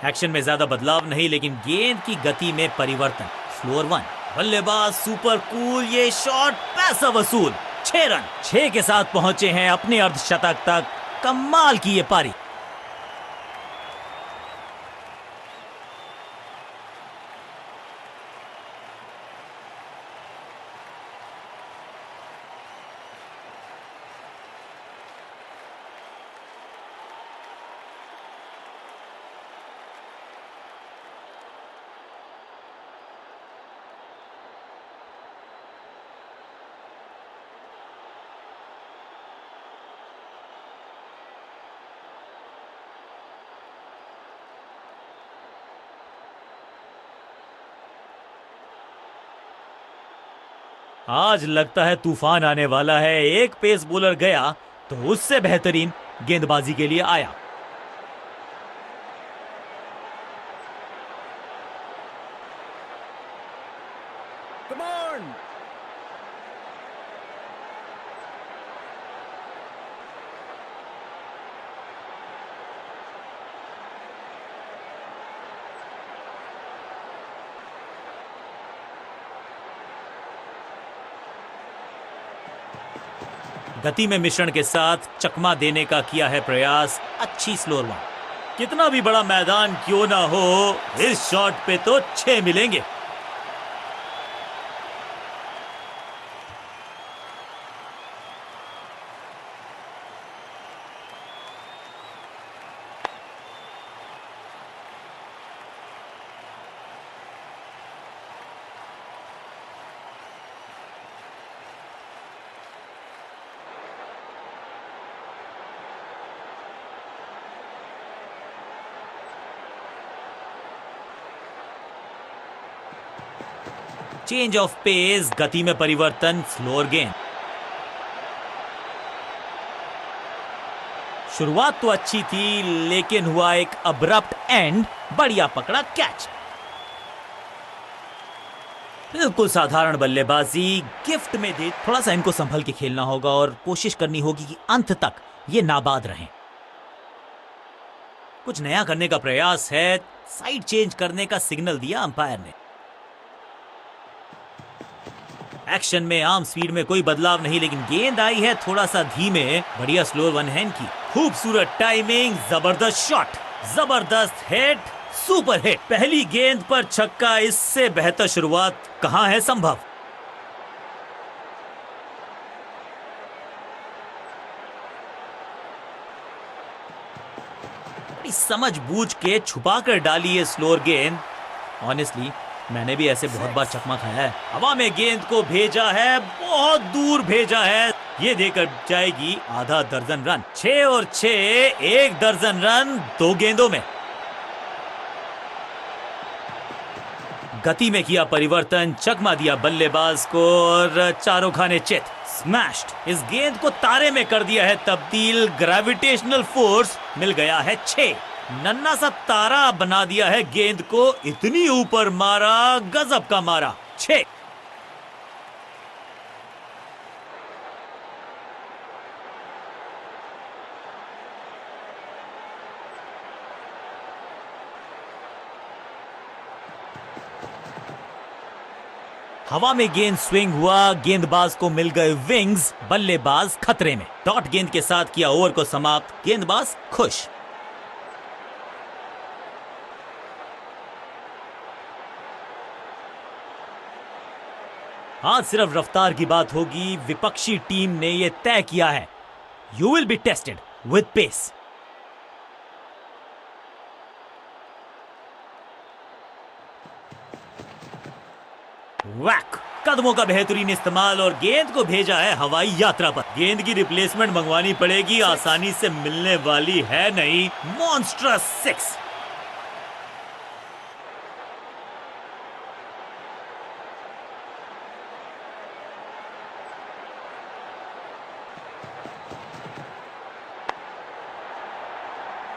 एक्शन में ज्यादा बदलाव नहीं, लेकिन गेंद की गति में परिवर्तन। Slower one. बल्लेबाज सुपर कूल। ये शॉट पैसा वसूल। 6 रन। 6 के साथ पहुंचे हैं अपने अर्धशतक तक। कमाल की ये पारी। आज लगता है तूफान आने वाला है। एक पेस बॉलर गया तो उससे बेहतरीन गेंदबाजी के लिए आया। Come on! गति में मिश्रण के साथ चकमा देने का किया है प्रयास। अच्छी स्लोअर वन। कितना भी बड़ा मैदान क्यों ना हो, इस शॉट पे तो 6 मिलेंगे। चेंज ऑफ पेस, गति में परिवर्तन, स्लोअर गेंद। शुरुआत तो अच्छी थी, लेकिन हुआ एक अब्रप्ट एंड। बढ़िया पकड़ा कैच। बिल्कुल साधारण बल्लेबाजी गिफ्ट में दे। थोड़ा सा इनको संभल के खेलना होगा और कोशिश करनी होगी कि अंत तक ये नाबाद रहें। कुछ नया करने का प्रयास है। साइड चेंज करने का सिग्नल दिया अंपायर ने। एक्शन में आर्म स्पीड में कोई बदलाव नहीं, लेकिन गेंद आई है थोड़ा सा धीमे। बढ़िया स्लोअर वन हैंड की। खूबसूरत टाइमिंग, जबरदस्त शॉट, जबरदस्त हिट, सुपर हिट। पहली गेंद पर छक्का। इससे बेहतर शुरुआत कहां है संभव। समझबूझ के छुपा कर डाली है स्लोअर गेंद। ऑनेस्टली मैंने भी ऐसे बहुत बार चकमा खाया है। हवा में गेंद को भेजा है, बहुत दूर भेजा है। ये देकर जाएगी आधा दर्जन रन। 6 और 6 1 दर्जन रन 2 गेंदों में। गति में किया परिवर्तन, चकमा दिया बल्लेबाज को और चारों खाने चित। स्मैश्ड। इस गेंद को तारे में कर दिया है तब्दील। ग्रेविटेशनल फोर्स मिल गया है 6। नन्ना सा तारा बना दिया है गेंद को, इतनी ऊपर मारा, गजब का मारा। 6। हवा में गेंद स्विंग हुआ, गेंदबाज को मिल गए विंग्स, बल्लेबाज खतरे में। डॉट गेंद के साथ किया ओवर को समाप्त, गेंदबाज खुश। आज सिर्फ रफ्तार की बात होगी। विपक्षी टीम ने यह तय किया है, you will be tested with pace. Whack. कदमों का बेहतरीन इस्तेमाल और गेंद को भेजा है हवाई यात्रा पर। गेंद की रिप्लेसमेंट मंगवानी पड़ेगी, आसानी से मिलने वाली है नहीं। मॉन्स्ट्रस 6।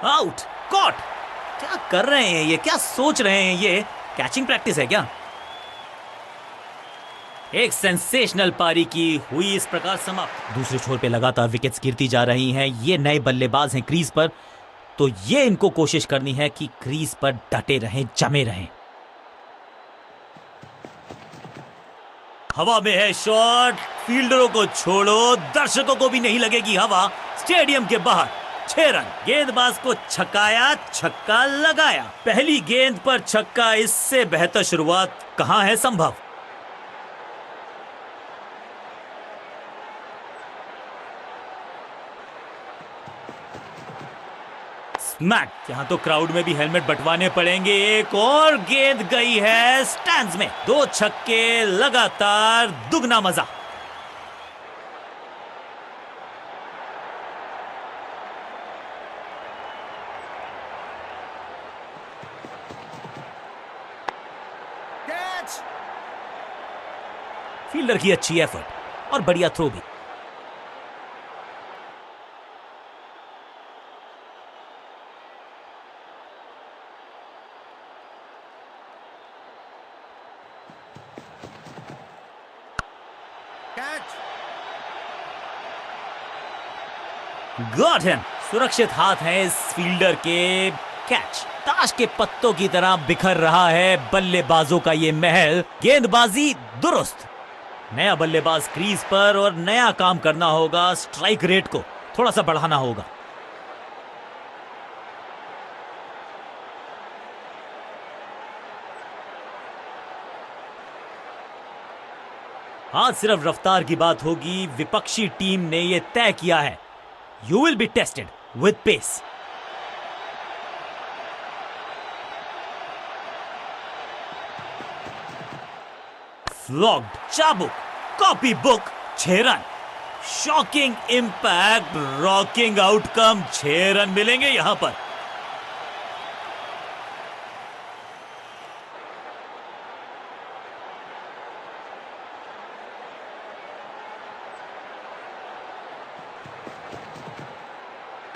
आउट। कॉट। क्या कर रहे हैं ये, क्या सोच रहे हैं ये? कैचिंग प्रैक्टिस है क्या? एक सेंसेशनल पारी की हुई इस प्रकार समाप्त। दूसरे छोर पे लगातार विकेट्स गिरती जा रही हैं। ये नए बल्लेबाज हैं क्रीज पर, तो ये इनको कोशिश करनी है कि क्रीज पर डटे रहें, जमे रहें। हवा में है शॉट, फील्डरों को छोड़ो, दर्शकों को भी नहीं लगेगी हवा। स्टेडियम के बाहर 6 रन। गेंदबाज को छकाया, छक्का लगाया। पहली गेंद पर छक्का, इससे बेहतर शुरुआत कहां है संभव? स्मैक। यहां तो क्राउड में भी हेलमेट बंटवाने पड़ेंगे। एक और गेंद गई है स्टैंड्स में। 2 छक्के लगातार, दुगना मजा। Catch! फील्डर की अच्छी एफर्ट और बढ़िया थ्रो भी। Catch! Got him. सुरक्षित हाथ हैं इस फील्डर के। कैच। ताश के पत्तों की तरह बिखर रहा है बल्लेबाजों का ये महल। गेंदबाजी दुरुस्त। नया बल्लेबाज क्रीज पर और नया काम करना होगा। स्ट्राइक रेट को थोड़ा सा बढ़ाना होगा। आज सिर्फ रफ्तार की बात होगी। विपक्षी टीम ने यह तय किया है, you will be tested with pace. Flogged. चाबुक। Copy book. 6 run. Shocking impact, rocking outcome. 6 run मिलेंगे यहां पर।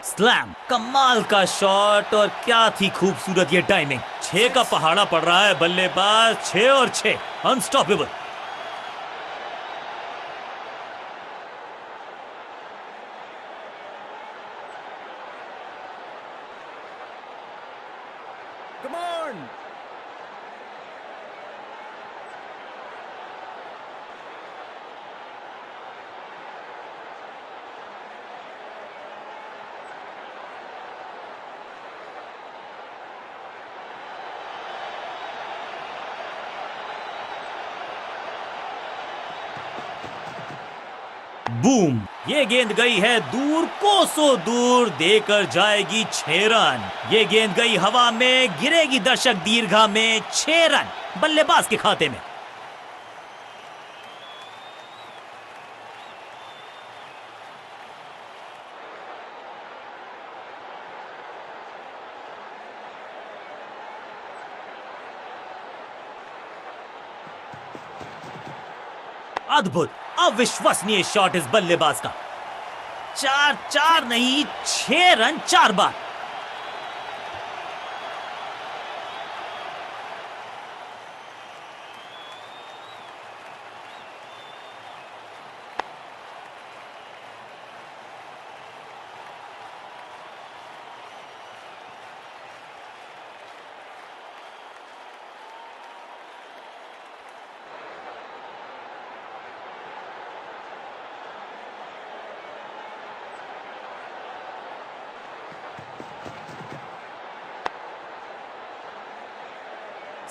स्लैम। कमाल का शॉट और क्या थी खूबसूरत ये टाइमिंग। 6 का पहाड़ा पड़ रहा है बल्लेबाज। 6 और 6, अनस्टॉपेबल। Come on! बूम। ये गेंद गई है दूर, कोसों दूर, देकर जाएगी 6 रन। ये गेंद गई हवा में, गिरेगी दर्शक दीर्घा में। 6 रन बल्लेबाज के खाते में। अद्भुत, अविश्वसनीय शॉट इस बल्लेबाज का। 4 नहीं, 6 रन 4 बार।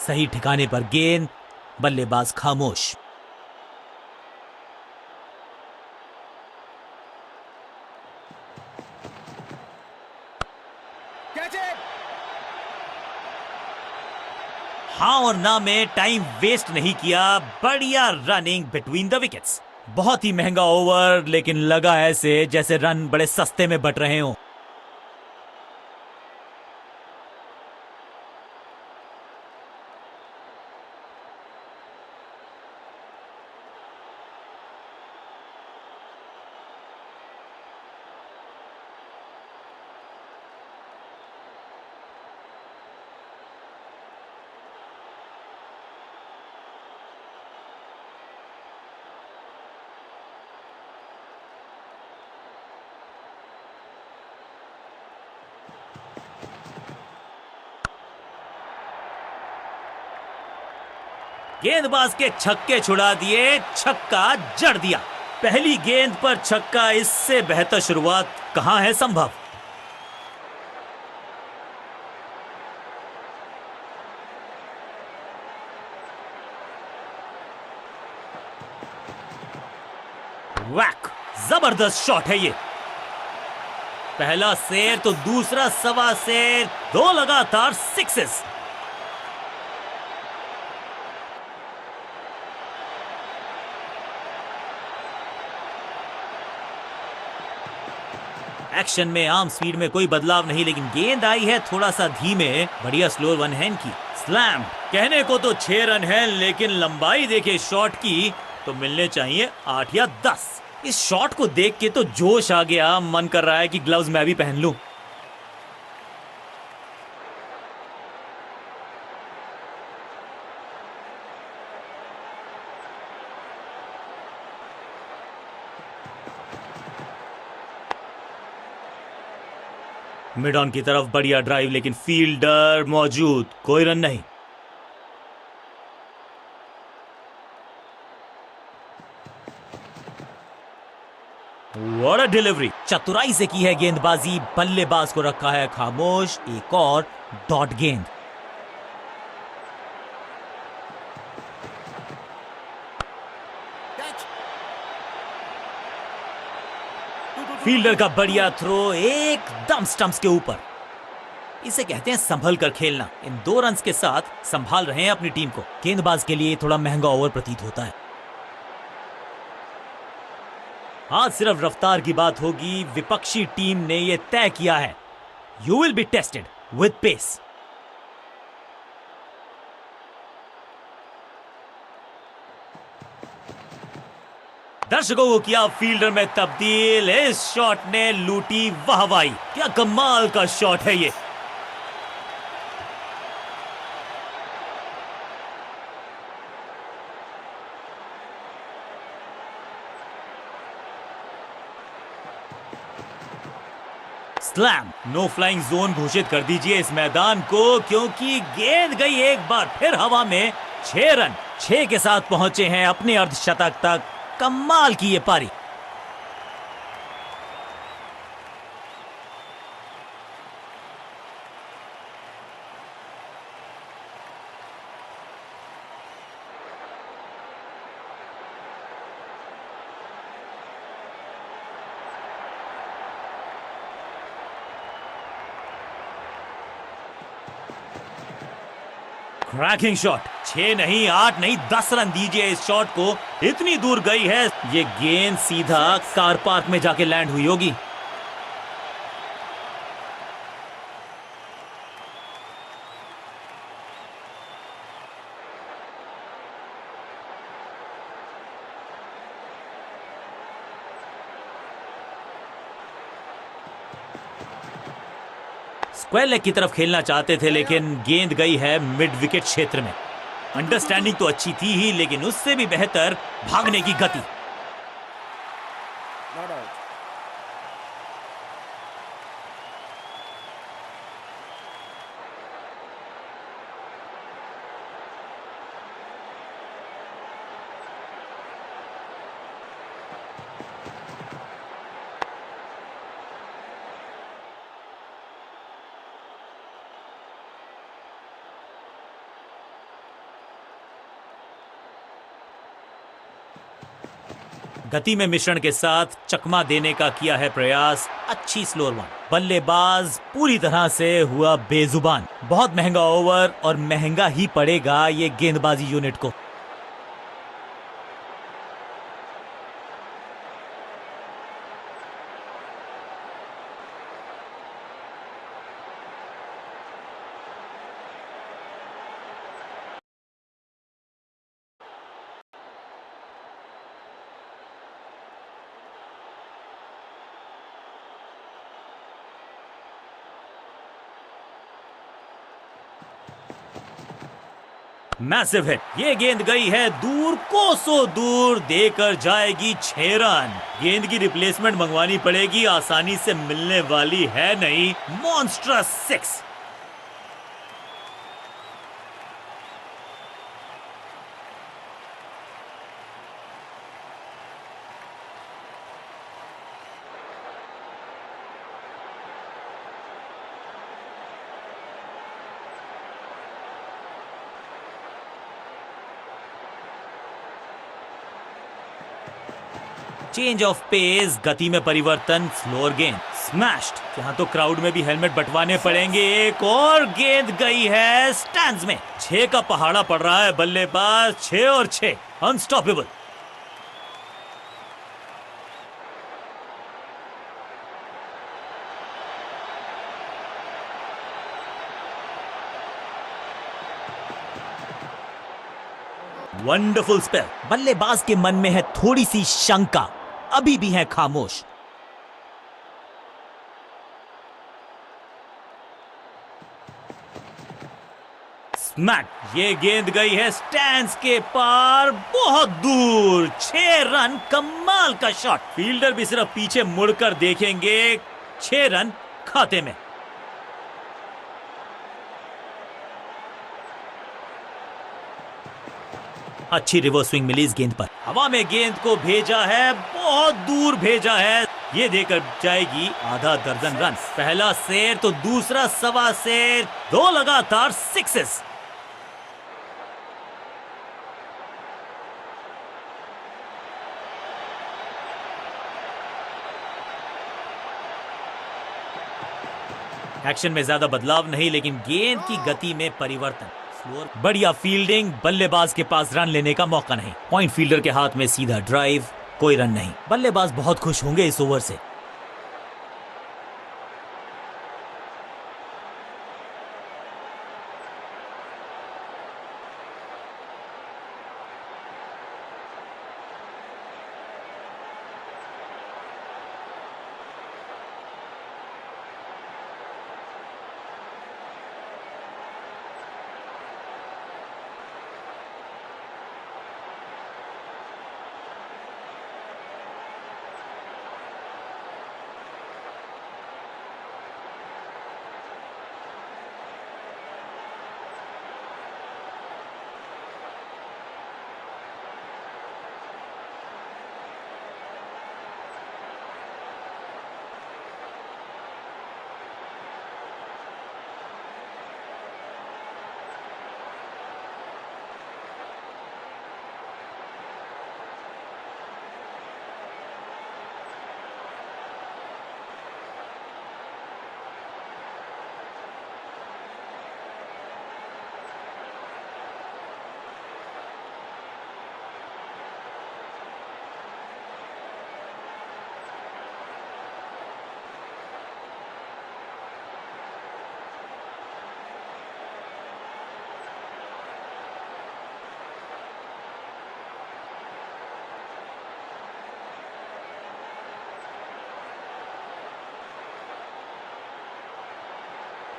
सही ठिकाने पर गेंद, बल्लेबाज खामोश। Catch it! हाँ और ना में टाइम वेस्ट नहीं किया। बढ़िया रनिंग बिटवीन द विकेट्स। बहुत ही महंगा ओवर, लेकिन लगा ऐसे जैसे रन बड़े सस्ते में बट रहे हों। गेंदबाज के छक्के छुड़ा दिए, छक्का जड़ दिया। पहली गेंद पर छक्का, इससे बेहतर शुरुआत कहां है संभव। वैक, जबरदस्त शॉट है ये। पहला शेर तो दूसरा सवा शेर, 2 लगातार सिक्सेस। एक्शन में आर्म स्पीड में कोई बदलाव नहीं, लेकिन गेंद आई है थोड़ा सा धीमे। बढ़िया स्लो वन हैंड की स्लैम। कहने को तो 6 रन है, लेकिन लंबाई देखे शॉट की तो मिलने चाहिए 8 या 10। इस शॉट को देख के तो जोश आ गया, मन कर रहा है कि ग्लव्स मैं भी पहन लूं। मिड ऑन की तरफ बढ़िया ड्राइव, लेकिन फील्डर मौजूद, कोई रन नहीं। What a delivery. चतुराई से की है गेंदबाजी, बल्लेबाज को रखा है खामोश। एक और डॉट गेंद। Catch! फील्डर का बढ़िया थ्रो, एकदम स्टंप्स के ऊपर। इसे कहते हैं संभल कर खेलना। इन 2 रन्स के साथ संभाल रहे हैं अपनी टीम को। गेंदबाज के लिए थोड़ा महंगा ओवर प्रतीत होता है। आज सिर्फ रफ्तार की बात होगी। विपक्षी टीम ने यह तय किया है, you will be tested with pace. दर्शकों को किया फील्डर में तब्दील। इस शॉट ने लूटी वाहवाही। क्या कमाल का शॉट है ये। स्लैम। नो फ्लाइंग जोन घोषित कर दीजिए इस मैदान को, क्योंकि गेंद गई एक बार फिर हवा में। 6 रन 6 के साथ पहुंचे हैं अपने अर्धशतक तक। कमाल की ये पारी। Cracking shot. 6 नहीं, 8 नहीं, 10 रन दीजिए इस शॉट को। इतनी दूर गई है ये गेंद, सीधा कार पार्क में जाके लैंड हुई होगी। स्क्वायर लेग की तरफ खेलना चाहते थे, लेकिन गेंद गई है मिड विकेट क्षेत्र में। अंडरस्टैंडिंग तो अच्छी थी ही, लेकिन उससे भी बेहतर भागने की गति। Not out. गति में मिश्रण के साथ चकमा देने का किया है प्रयास। अच्छी स्लोअर वन। बल्लेबाज पूरी तरह से हुआ बेजुबान। बहुत महंगा ओवर और महंगा ही पड़ेगा ये गेंदबाजी यूनिट को। Massive hit. ये गेंद गई है दूर, कोसों दूर, देकर जाएगी 6 रन। गेंद की रिप्लेसमेंट मंगवानी पड़ेगी, आसानी से मिलने वाली है नहीं। मॉन्स्ट्रस 6। चेंज ऑफ पेस, गति में परिवर्तन, फ्लोर गेंद स्मैश्ड। यहां तो क्राउड में भी हेलमेट बंटवाने पड़ेंगे। एक और गेंद गई है स्टैंड्स में। 6 का पहाड़ा पड़ रहा है बल्लेबाज। 6 और 6 अनस्टॉपेबल। Wonderful spell. बल्लेबाज के मन में है थोड़ी सी शंका, अभी भी है खामोश। स्मैक। ये गेंद गई है स्टैंड्स के पार, बहुत दूर। 6 रन। कमाल का शॉट। फील्डर भी सिर्फ पीछे मुड़कर देखेंगे। 6 रन खाते में। अच्छी रिवर्स स्विंग मिली इस गेंद पर। हवा में गेंद को भेजा है, बहुत दूर भेजा है। ये देकर जाएगी आधा दर्जन रन। पहला शेर तो दूसरा सवा शेर, 2 लगातार सिक्सेस। एक्शन में ज्यादा बदलाव नहीं, लेकिन गेंद की गति में परिवर्तन। बढ़िया फील्डिंग। बल्लेबाज के पास रन लेने का मौका नहीं। पॉइंट फील्डर के हाथ में सीधा ड्राइव, कोई रन नहीं। बल्लेबाज बहुत खुश होंगे इस ओवर से।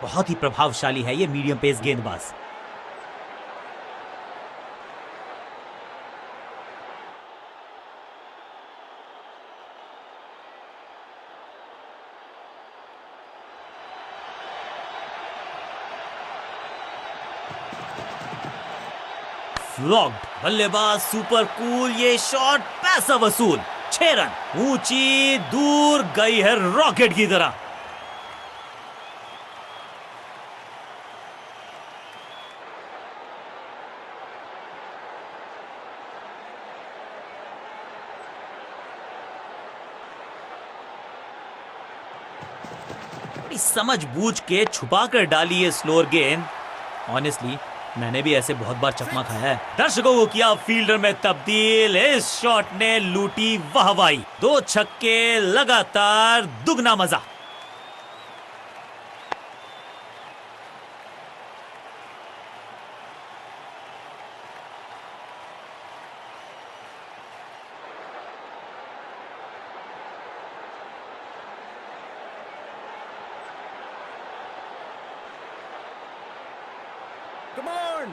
बहुत ही प्रभावशाली है ये मीडियम पेस गेंदबाज। फ्लॉग्ड, बल्लेबाज सुपर कूल, ये शॉट पैसा वसूल। 6 रन, ऊंची दूर गई है रॉकेट की तरह। बड़ी समझबूझ के छुपा कर डाली है स्लोअर गेंद। ऑनेस्टली मैंने भी ऐसे बहुत बार चकमा खाया है। दर्शकों को किया फील्डर में तब्दील, इस शॉट ने लूटी वाहवाही। 2 छक्के लगातार, दुगना मजा। Come on!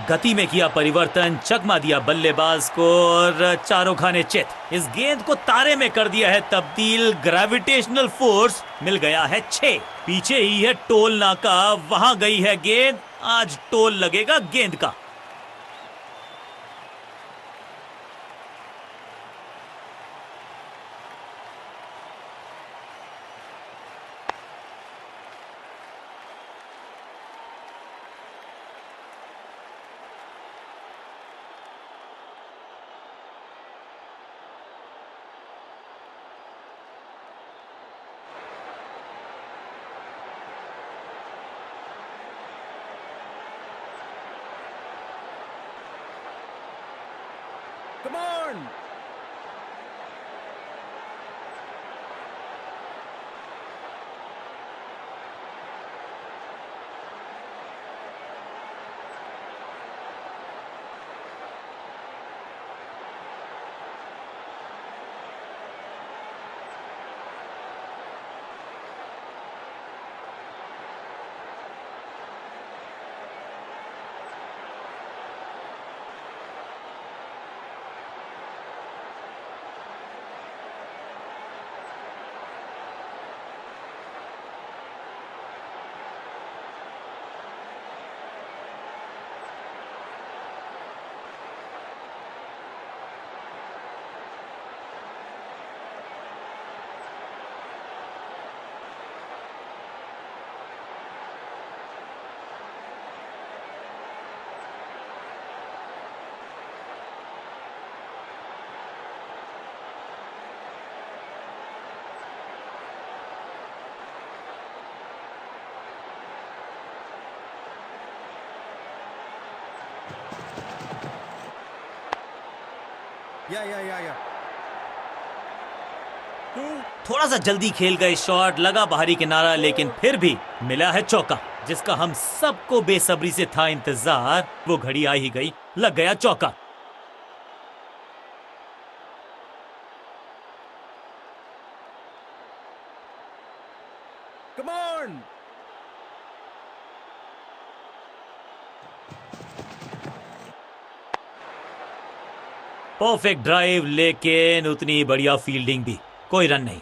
गति में किया परिवर्तन, चकमा दिया बल्लेबाज को और चारों खाने चित। इस गेंद को तारे में कर दिया है तब्दील, ग्रेविटेशनल फोर्स मिल गया है 6। पीछे ही है टोल नाका, वहां गई है गेंद, आज टोल लगेगा गेंद का। Come on! Yeah. थोड़ा सा जल्दी खेल गए शॉट, लगा बाहरी किनारा, लेकिन फिर भी मिला है चौका। जिसका हम सबको बेसब्री से था इंतजार, वो घड़ी आ ही गई, लग गया चौका। Come on! परफेक्ट ड्राइव, लेकिन उतनी बढ़िया फील्डिंग भी, कोई रन नहीं।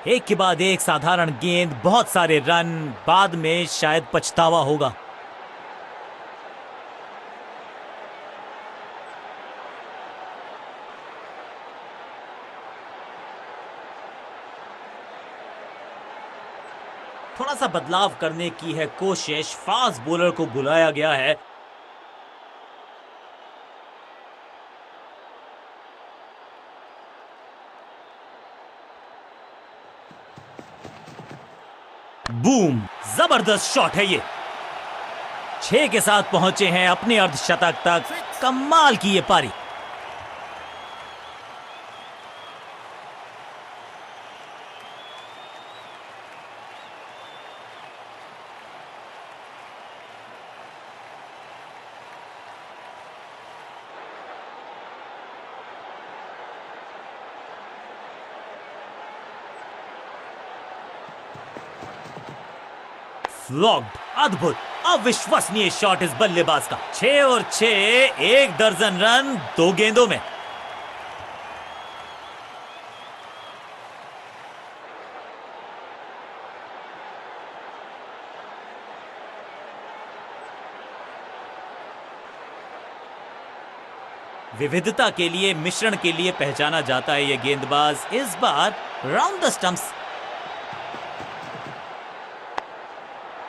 एक के बाद एक साधारण गेंद, बहुत सारे रन, बाद में शायद पछतावा होगा। थोड़ा सा बदलाव करने की है कोशिश, फास्ट बॉलर को बुलाया गया है। बूम, जबरदस्त शॉट है ये। 6 के साथ पहुंचे हैं अपने अर्धशतक तक। कमाल की ये पारी। फ्लॉग्ड, अद्भुत, अविश्वसनीय शॉट इस बल्लेबाज का। 6 और 6, 1 दर्जन रन 2 गेंदों में। विविधता के लिए, मिश्रण के लिए पहचाना जाता है ये गेंदबाज। इस बार round the stumps.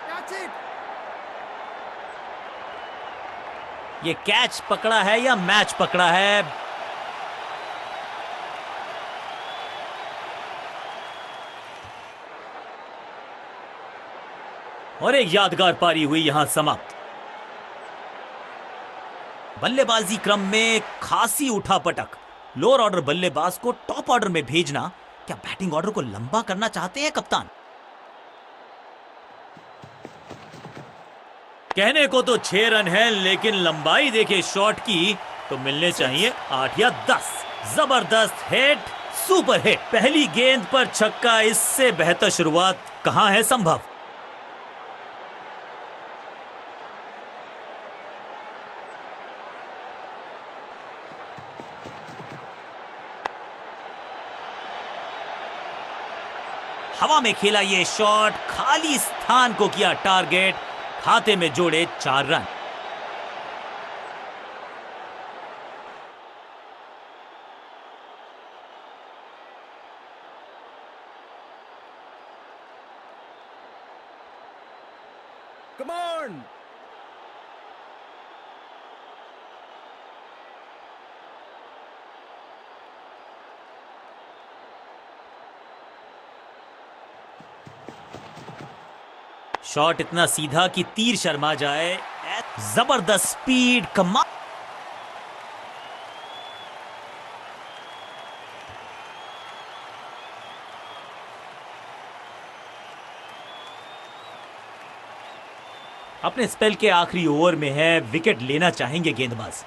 That's it! ये कैच पकड़ा है या मैच पकड़ा है? और एक यादगार पारी हुई यहां समाप्त। बल्लेबाजी क्रम में खासी उठापटक। लोअर ऑर्डर बल्लेबाज को टॉप ऑर्डर में भेजना, क्या बैटिंग ऑर्डर को लंबा करना चाहते हैं कप्तान? कहने को तो 6 रन है, लेकिन लंबाई देखे शॉट की तो मिलने चाहिए 8 या 10। जबरदस्त हिट, सुपर हिट। पहली गेंद पर छक्का, इससे बेहतर शुरुआत कहां है संभव। हवा में खेला ये शॉट, खाली स्थान को किया टारगेट, खाते में जोड़े 4 रन। Come on! शॉट इतना सीधा कि तीर शर्मा जाए। जबरदस्त स्पीड, कमाल। अपने स्पेल के आखिरी ओवर में है, विकेट लेना चाहेंगे गेंदबाज।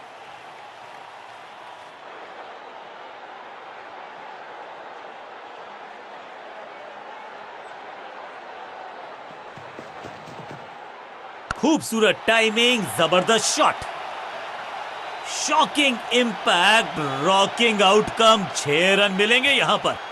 खूबसूरत टाइमिंग, जबरदस्त shot, shocking impact, rocking outcome. 6 run मिलेंगे यहां पर।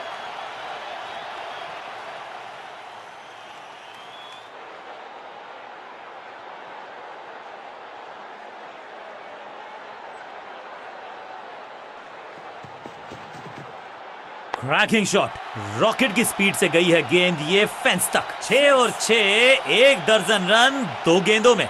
क्रैकिंग शॉट, रॉकेट की स्पीड से गई है गेंद ये फेंस तक। 6 और 6, 1 दर्जन रन 2 गेंदों में।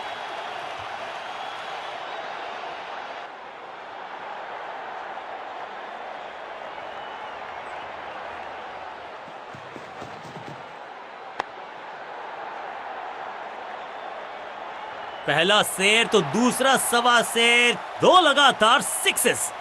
पहला शेर तो दूसरा सवा शेर, दो लगातार सिक्सेस।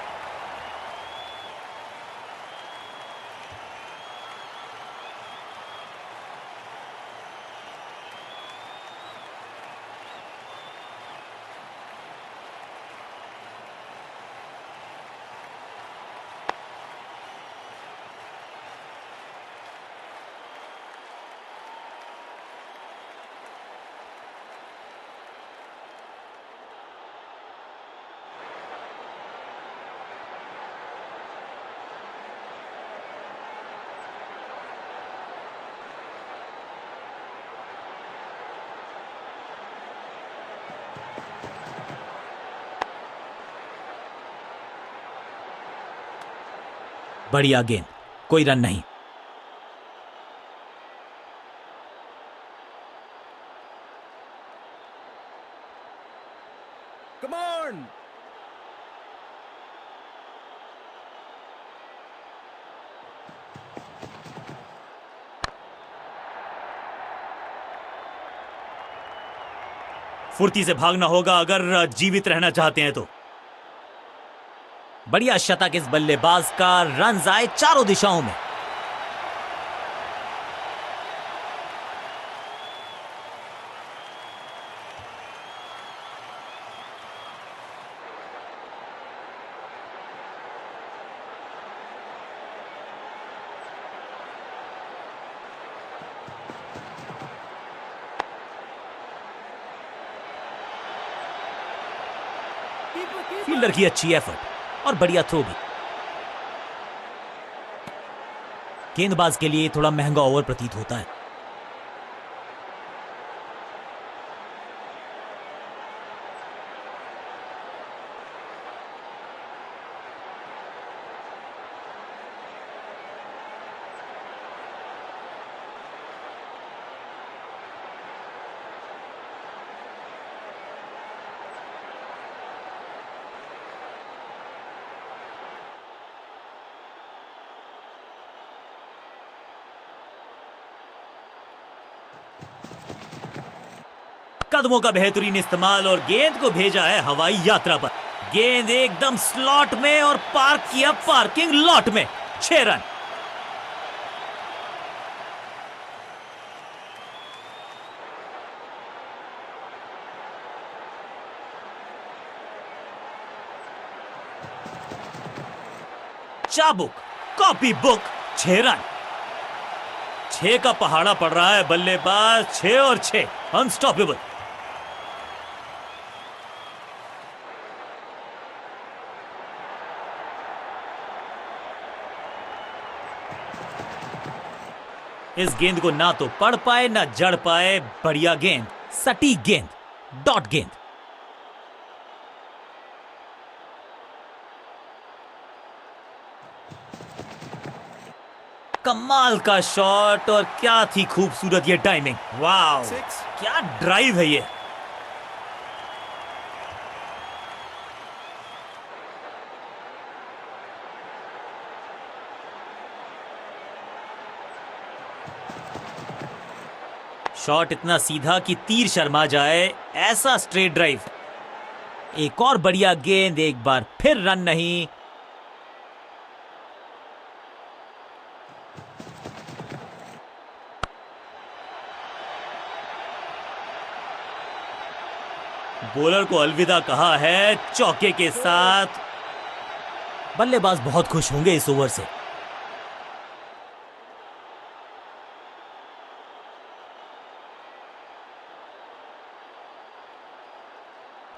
बढ़िया गेंद, कोई रन नहीं। Come on! फुर्ती से भागना होगा अगर जीवित रहना चाहते हैं तो। बढ़िया शतक इस बल्लेबाज का, रन आए चारों दिशाओं में। फील्डर की अच्छी एफर्ट और बढ़िया थ्रो भी। गेंदबाज के लिए थोड़ा महंगा ओवर प्रतीत होता है। कदमों का बेहतरीन इस्तेमाल और गेंद को भेजा है हवाई यात्रा पर। गेंद एकदम स्लॉट में और पार्क किया पार्किंग लॉट में। 6 रन। चाबुक, कॉपी बुक, 6 रन। 6 का पहाड़ा पड़ रहा है बल्लेबाज। 6 और 6, अनस्टॉपेबल। इस गेंद को ना तो पढ़ पाए ना जड़ पाए। बढ़िया गेंद, सटीक गेंद, डॉट गेंद। कमाल का शॉट और क्या थी खूबसूरत ये टाइमिंग। वाह, क्या ड्राइव है ये। शॉट इतना सीधा कि तीर शर्मा जाए, ऐसा स्ट्रेट ड्राइव। एक और बढ़िया गेंद, एक बार फिर रन नहीं। बॉलर को अलविदा कहा है चौके के साथ। बल्लेबाज बहुत खुश होंगे इस ओवर से।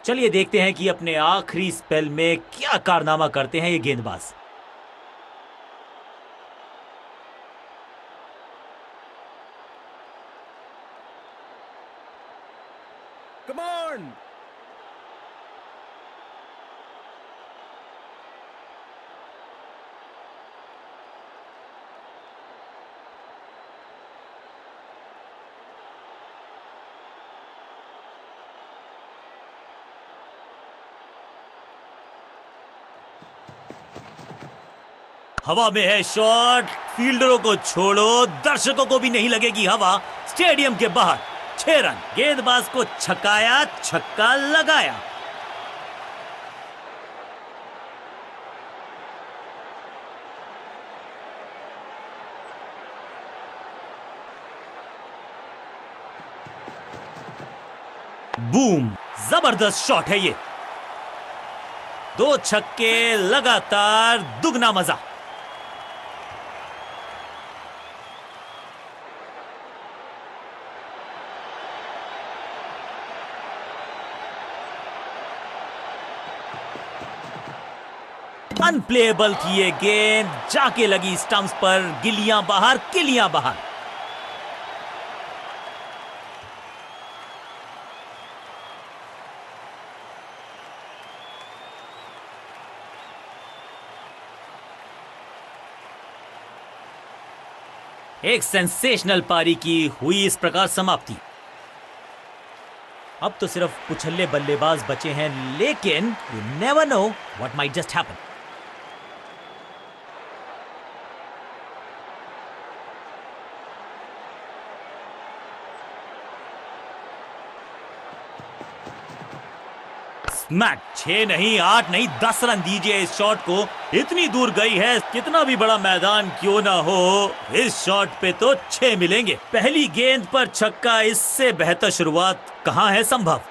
चलिए देखते हैं कि अपने आखिरी स्पेल में क्या कारनामा करते हैं ये गेंदबाज। Come on! हवा में है शॉट। फील्डरों को छोड़ो, दर्शकों को भी नहीं लगेगी हवा। स्टेडियम के बाहर 6 रन। गेंदबाज को छकाया, छक्का लगाया। बूम, जबरदस्त शॉट है ये। 2 छक्के लगातार, दुगना मजा। अनप्लेएबल थी ये गेंद, जाके लगी स्टंप्स पर, गिलियां बाहर, किलियां बाहर। एक सेंसेशनल पारी की हुई इस प्रकार समाप्ति। अब तो सिर्फ उछल्ले बल्लेबाज बचे हैं, लेकिन you never know what might just happen. Smack, 6 नहीं, 8 नहीं, 10 रन दीजिए इस शॉट को। इतनी दूर गई है, कितना भी बड़ा मैदान क्यों ना हो, इस शॉट पे तो 6 मिलेंगे। पहली गेंद पर छक्का, इससे बेहतर शुरुआत कहां है संभव।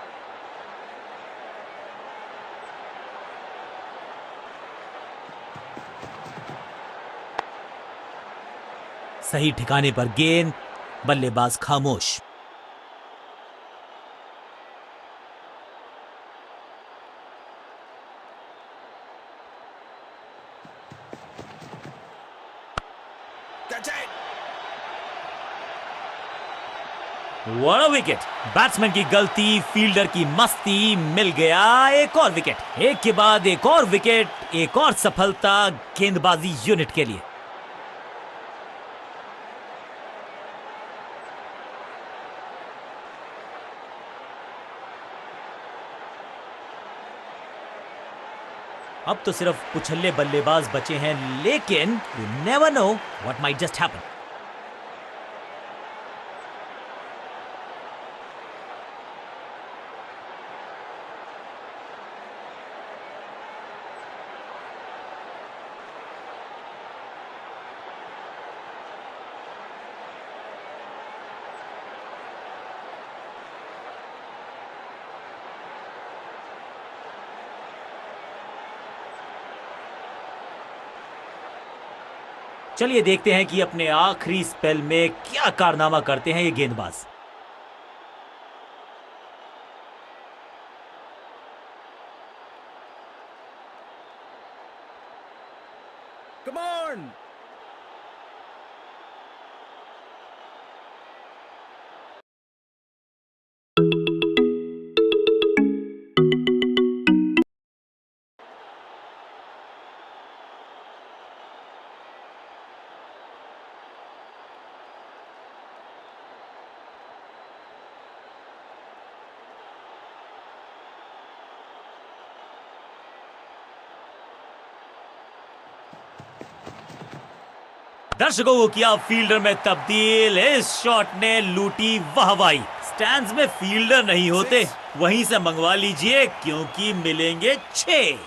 सही ठिकाने पर गेंद, बल्लेबाज खामोश। That's it. What a wicket! Batsman की गलती, फील्डर की मस्ती, मिल गया एक और विकेट। एक के बाद एक और विकेट, एक और सफलता गेंदबाजी यूनिट के लिए। अब तो सिर्फ उछल्ले बल्लेबाज बचे हैं, लेकिन you never know what might just happen. चलिए देखते हैं कि अपने आखिरी स्पेल में क्या कारनामा करते हैं ये गेंदबाज। Come on. दर्शकों को किया फील्डर में तब्दील, इस शॉट ने लूटी वाहवाही। स्टैंड्स में फील्डर नहीं होते, वहीं से मंगवा लीजिए क्योंकि मिलेंगे 6।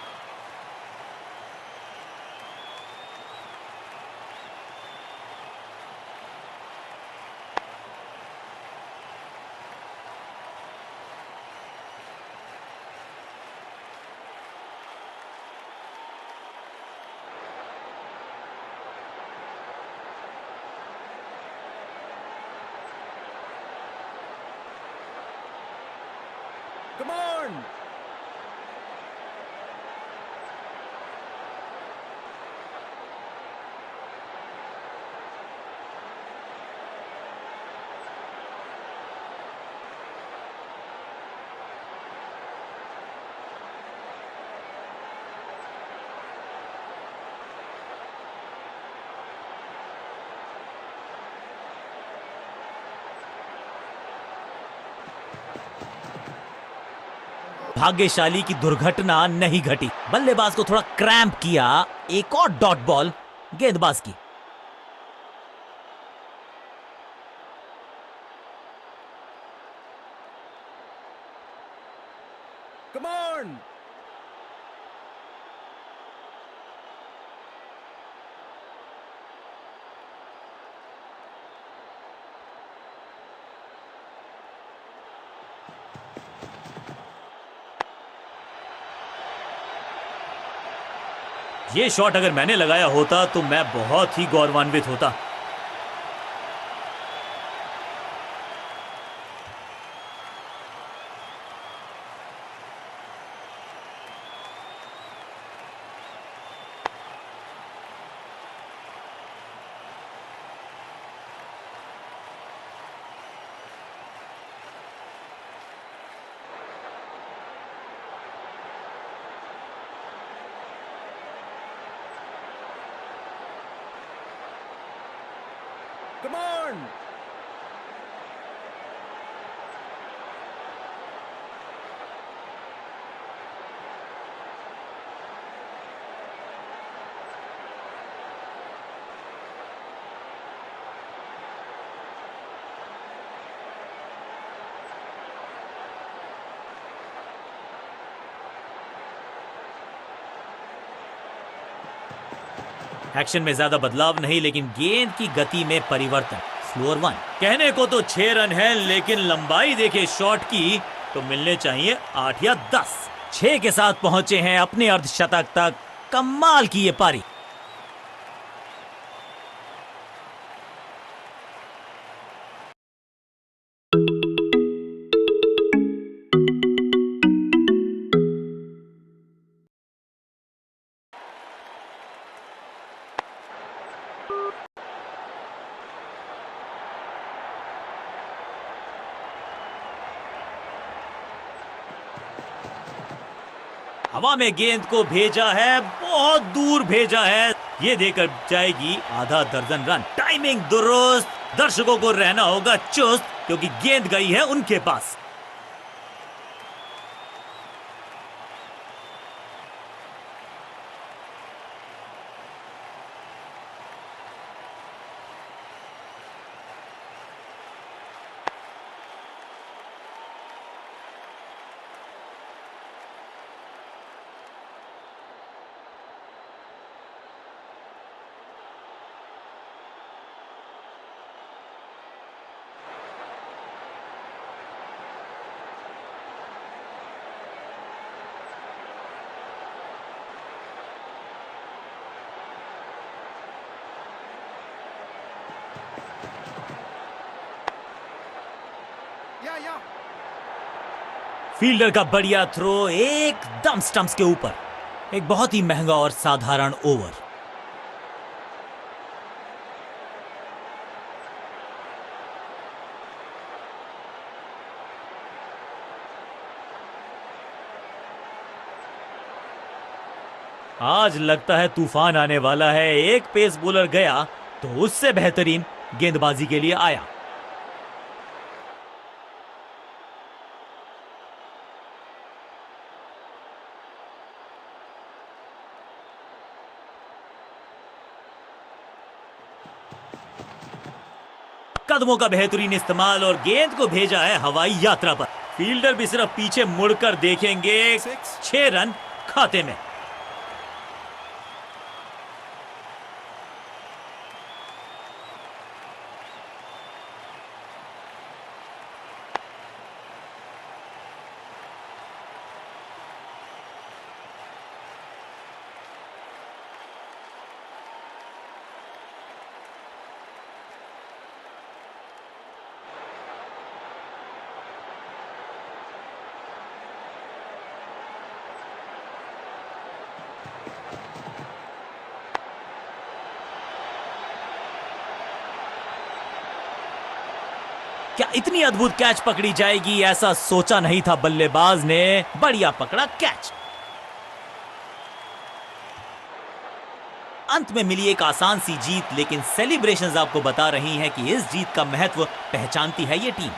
Come on. भाग्यशाली की दुर्घटना नहीं घटी, बल्लेबाज को थोड़ा क्रैम्प किया। एक और डॉट बॉल गेंदबाज की। ये शॉट अगर मैंने लगाया होता तो मैं बहुत ही गौरवान्वित होता। Come on! एक्शन में ज्यादा बदलाव नहीं, लेकिन गेंद की गति में परिवर्तन। फ्लोर 1। कहने को तो 6 रन है, लेकिन लंबाई देखे शॉट की तो मिलने चाहिए 8 या 10। 6 के साथ पहुंचे हैं अपने अर्धशतक तक। कमाल की ये पारी। हवा में गेंद को भेजा है, बहुत दूर भेजा है। ये देकर जाएगी आधा दर्जन रन। टाइमिंग दुरुस्त। दर्शकों को रहना होगा चुस्त, क्योंकि गेंद गई है उनके पास। फील्डर का बढ़िया थ्रो एकदम स्टंप्स के ऊपर। एक बहुत ही महंगा और साधारण ओवर। आज लगता है तूफान आने वाला है। एक पेस बॉलर गया तो उससे बेहतरीन गेंदबाजी के लिए आया। कदमों का बेहतरीन इस्तेमाल और गेंद को भेजा है हवाई यात्रा पर। फील्डर भी सिर्फ पीछे मुड़कर देखेंगे। 6 रन खाते में। क्या इतनी अद्भुत कैच पकड़ी जाएगी, ऐसा सोचा नहीं था बल्लेबाज ने। बढ़िया पकड़ा कैच। अंत में मिली एक आसान सी जीत, लेकिन सेलिब्रेशंस आपको बता रही हैं कि इस जीत का महत्व पहचानती है ये टीम।